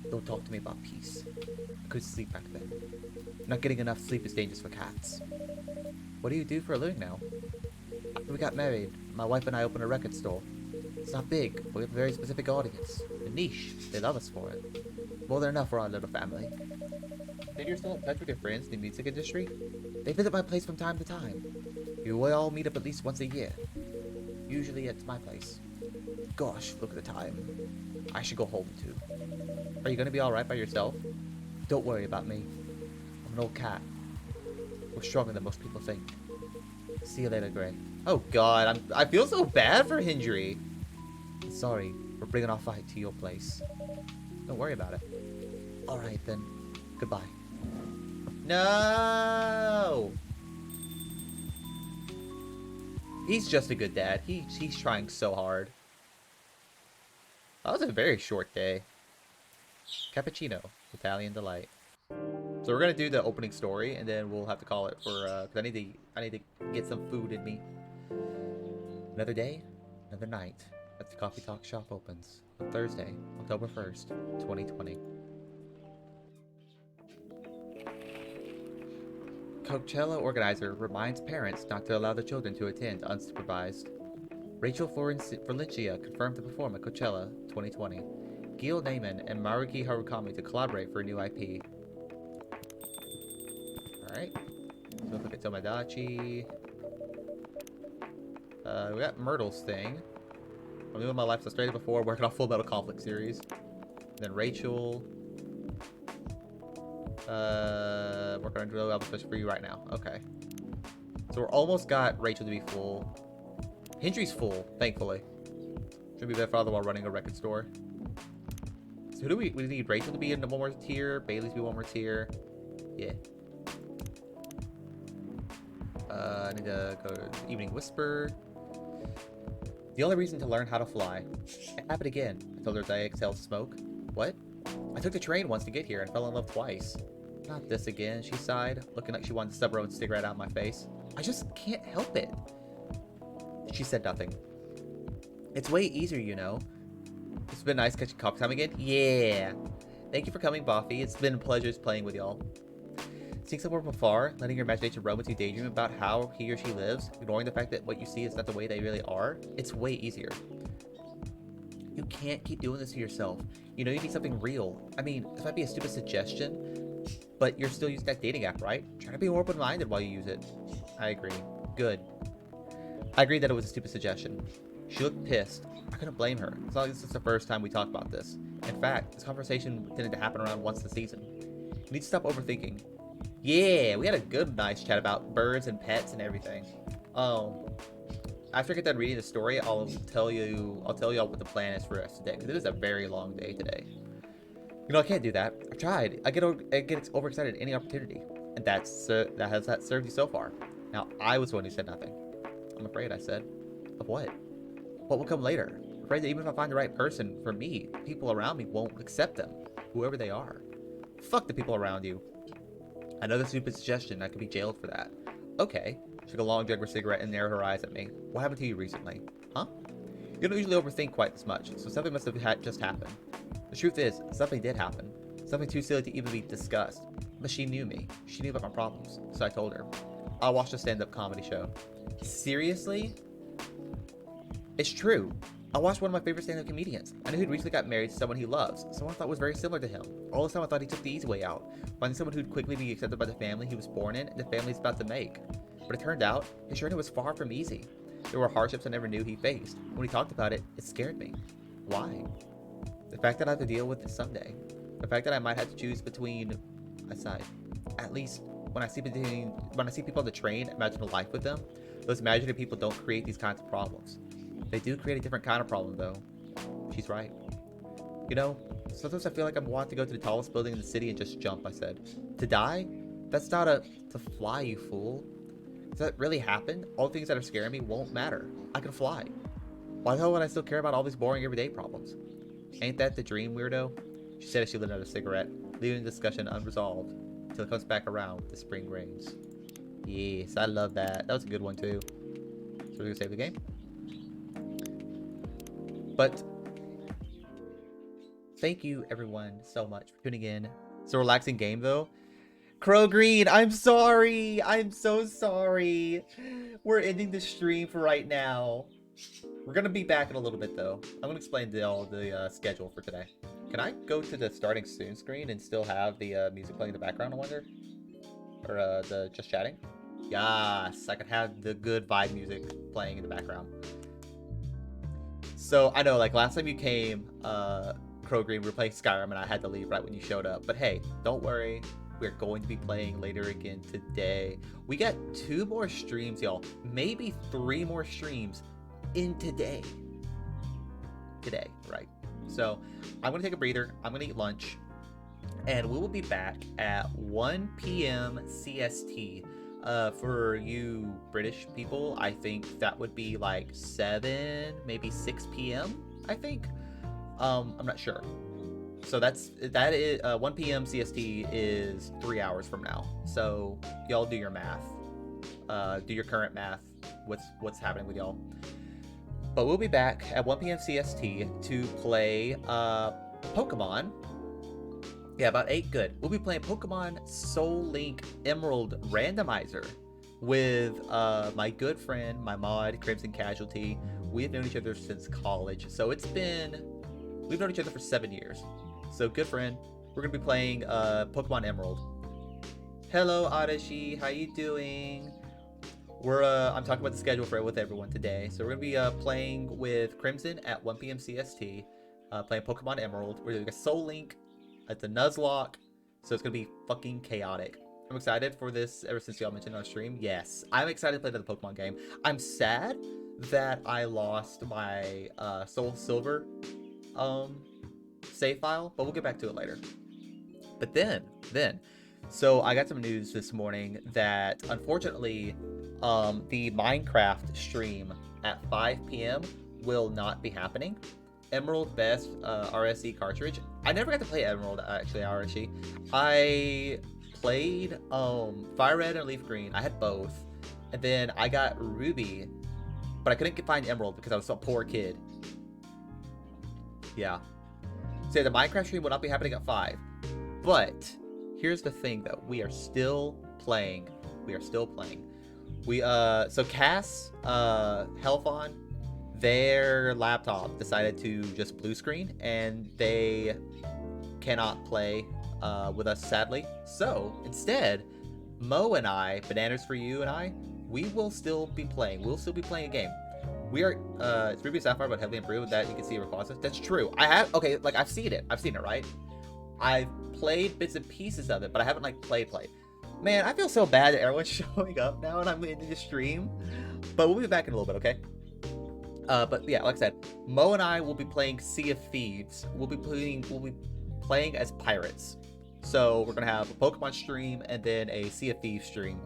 Don't talk to me about peace. I couldn't sleep back then. Not getting enough sleep is dangerous for cats. What do you do for a living now? After we got married, my wife and I opened a record store. It's not big, but we have a very specific audience. A niche. They love us for it. More than enough for our little family. Then you're still in touch with your friends in the music industry? They visit my place from time to time. We will all meet up at least once a year. Usually it's my place. Gosh, look at the time. I should go home too. Are you gonna be alright by yourself? Don't worry about me. I'm an old cat. We're stronger than most people think. See you later, Gray. Oh god, I feel so bad for Hendry. Sorry, we're bringing our fight to your place. Don't worry about it. Alright then. Goodbye. No! He's just a good dad. He's trying so hard. That was a very short day. Cappuccino, Italian delight. So we're gonna do the opening story, and then we'll have to call it for. Cause I need to get some food in me. Another day, another night. As the Coffee Talk shop opens on Thursday, October 1st, 2020. Coachella organizer reminds parents not to allow the children to attend unsupervised. Rachel Valencia confirmed to perform at Coachella 2020. Gil Naiman and Maruki Harukami to collaborate for a new IP. Alright. So look at Tomodachi. We got Myrtle's thing. I'm doing my life so straight before, working on Full Metal Conflict series. And then Rachel. Working on Drill Album Special for you right now. Okay. So we're almost got Rachel to be full. Hendry's full, thankfully. Should be better for other while running a record store. So who do we need Rachel to be in one more tier, Bailey's to be one more tier. Yeah. I need to go to Evening Whisper. The only reason to learn how to fly. It happened again. I told her that I exhaled smoke. What? I took the train once to get here and fell in love twice. Not this again, she sighed, looking like she wanted to stub her own cigarette out of my face. I just can't help it. She said nothing. It's way easier, you know. It's been nice catching coffee time again. Yeah. Thank you for coming, Buffy. It's been a pleasure playing with y'all. Seeing someone from afar, letting your imagination roam as you daydream about how he or she lives, ignoring the fact that what you see is not the way they really are, it's way easier. You can't keep doing this to yourself. You know you need something real. I mean, this might be a stupid suggestion, but you're still using that dating app, right? Try to be more open-minded while you use it. I agree. Good. I agreed that it was a stupid suggestion. She looked pissed. I couldn't blame her. It's not like this is the first time we talked about this. In fact, this conversation tended to happen around once a season. You need to stop overthinking. Yeah, we had a good, nice chat about birds and pets and everything. After I get done reading the story, I'll tell y'all what the plan is for the rest of the day, because it is a very long day today. You know, I can't do that. I've tried. I get overexcited at any opportunity, and that served you so far. Now, I was the one who said nothing. I'm afraid, I said. Of what? What will come later? I'm afraid that even if I find the right person for me, people around me won't accept them, whoever they are. Fuck the people around you. Another stupid suggestion. I could be jailed for that. Okay. She took a long drag of her cigarette and narrowed her eyes at me. What happened to you recently? Huh? You don't usually overthink quite this much, so something must have just happened. The truth is, something did happen. Something too silly to even be discussed. But she knew me. She knew about my problems, so I told her. I watched a stand-up comedy show. Seriously? It's true. I watched one of my favorite stand-up comedians. I knew he'd recently got married to someone he loves, someone I thought was very similar to him. All this time I thought he took the easy way out, finding someone who'd quickly be accepted by the family he was born in and the family he's about to make. But it turned out, his journey was far from easy. There were hardships I never knew he faced. When he talked about it, it scared me. Why? The fact that I have to deal with it someday. The fact that I might have to choose between... I sighed. At least, when I see people on the train imagine a life with them, those imaginary people don't create these kinds of problems. They do create a different kind of problem, though. She's right. You know, sometimes I feel like I'm wanting to go to the tallest building in the city and just jump, I said. To die? That's not to fly, you fool. Does that really happen? All the things that are scaring me won't matter. I can fly. Why the hell would I still care about all these boring everyday problems? Ain't that the dream, weirdo? She said as she lit another cigarette, leaving the discussion unresolved until it comes back around with the spring rains. Yes, I love that. That was a good one, too. So we're gonna save the game. But thank you everyone so much for tuning in. It's a relaxing game though. Crow Green, I'm sorry. I'm so sorry. We're ending the stream for right now. We're gonna be back in a little bit though. I'm gonna explain the schedule for today. Can I go to the starting soon screen and still have the music playing in the background, I wonder? Or the just chatting? Yes, I could have the good vibe music playing in the background. So, I know, like, last time you came, Crow Green, we were playing Skyrim, and I had to leave right when you showed up. But hey, don't worry. We're going to be playing later again today. We got 2 more streams, y'all. Maybe 3 more streams in today. Today, right. So, I'm going to take a breather. I'm going to eat lunch. And we will be back at 1 p.m. CST. For you British people, I think that would be like 7, maybe 6 p.m. I think. I'm not sure. So that is 1 p.m. CST is 3 hours from now. So y'all do your math. Do your current math. What's happening with y'all? But we'll be back at 1 p.m. CST to play Pokemon. Yeah, about 8. Good. We'll be playing Pokemon Soul Link Emerald Randomizer with my good friend, my mod, Crimson Casualty. We've known each other since college, so we've known each other for 7 years. So good friend. We're gonna be playing Pokemon Emerald. Hello, Adashi. How you doing? I'm talking about the schedule with everyone today. So we're gonna be playing with Crimson at 1 p.m. CST, playing Pokemon Emerald. We're doing a Soul Link. It's a Nuzlocke, so it's gonna be fucking chaotic. I'm excited for this ever since y'all mentioned on stream. Yes, I'm excited to play the Pokemon game. I'm sad that I lost my Soul Silver save file, but we'll get back to it later. But then, so I got some news this morning that unfortunately, the Minecraft stream at 5 p.m. will not be happening. Emerald Best RSE cartridge. I never got to play Emerald actually RSE. I played Fire Red and Leaf Green. I had both. And then I got Ruby, but I couldn't find Emerald because I was a poor kid. Yeah. So the Minecraft stream will not be happening at 5. But here's the thing though. We are still playing. So Cass, Helfon, their laptop decided to just blue screen and they cannot play with us, sadly. So instead, Mo and I, Bananas for You and I, we will still be playing. We'll still be playing a game. We are it's Ruby Sapphire but heavily improved. That you can see it responses. That's true. I have like I've seen it, right? I've played bits and pieces of it, but I haven't like played. Man, I feel so bad that everyone's showing up now and I'm in the stream. But we'll be back in a little bit, okay? But yeah, like I said, Mo and I will be playing Sea of Thieves. We'll be playing as pirates. So we're gonna have a Pokemon stream and then a Sea of Thieves stream.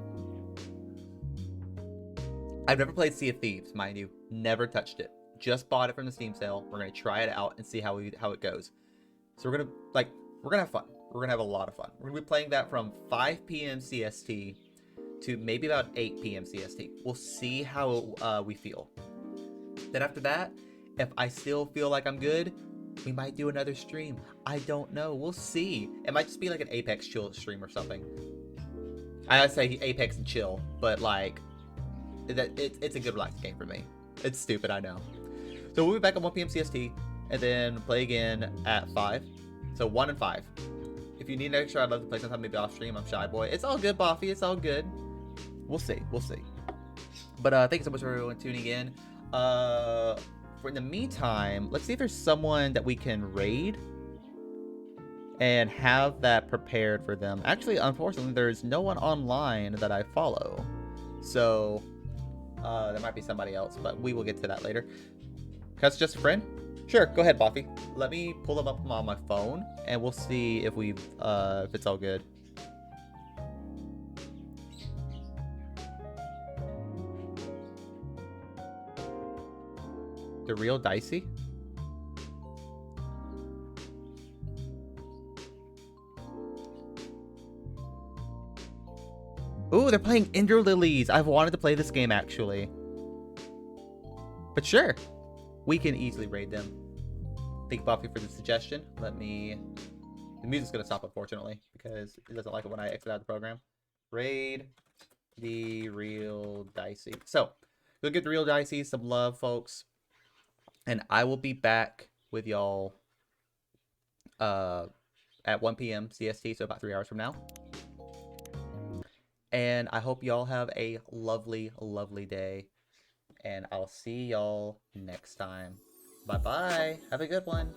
I've never played Sea of Thieves, mind you. Never touched it. Just bought it from the Steam sale. We're gonna try it out and see how it goes. So we're gonna have fun. We're gonna have a lot of fun. We're gonna be playing that from 5 p.m. CST to maybe about 8 p.m. CST. We'll see how we feel. Then after that, if I still feel like I'm good, we might do another stream. I don't know. We'll see. It might just be like an Apex chill stream or something. I gotta say Apex and chill, but like it's a good relaxed game for me. It's stupid, I know. So we'll be back at 1 p.m. CST and then play again at 5. So 1 and 5. If you need an extra, I'd love to play sometime, maybe off stream. I'm shy boy. It's all good, Boffy. It's all good. We'll see. But thank you so much for everyone tuning in. For in the meantime, let's see if there's someone that we can raid and have that prepared for them. Actually, unfortunately, there's no one online that I follow. So there might be somebody else, but we will get to that later. That's just a friend? Sure, go ahead, Boffy. Let me pull them up on my phone, and we'll see if if it's all good. The real dicey? Ooh, they're playing Ender Lilies. I've wanted to play this game, actually. But sure. We can easily raid them. Thank you, Buffy, for the suggestion. The music's going to stop, unfortunately, because it doesn't like it when I exit out the program. Raid the real dicey. So, go give the real dicey some love, folks. And I will be back with y'all at 1 p.m. CST, so about 3 hours from now. And I hope y'all have a lovely, lovely day. And I'll see y'all next time. Bye-bye. Have a good one.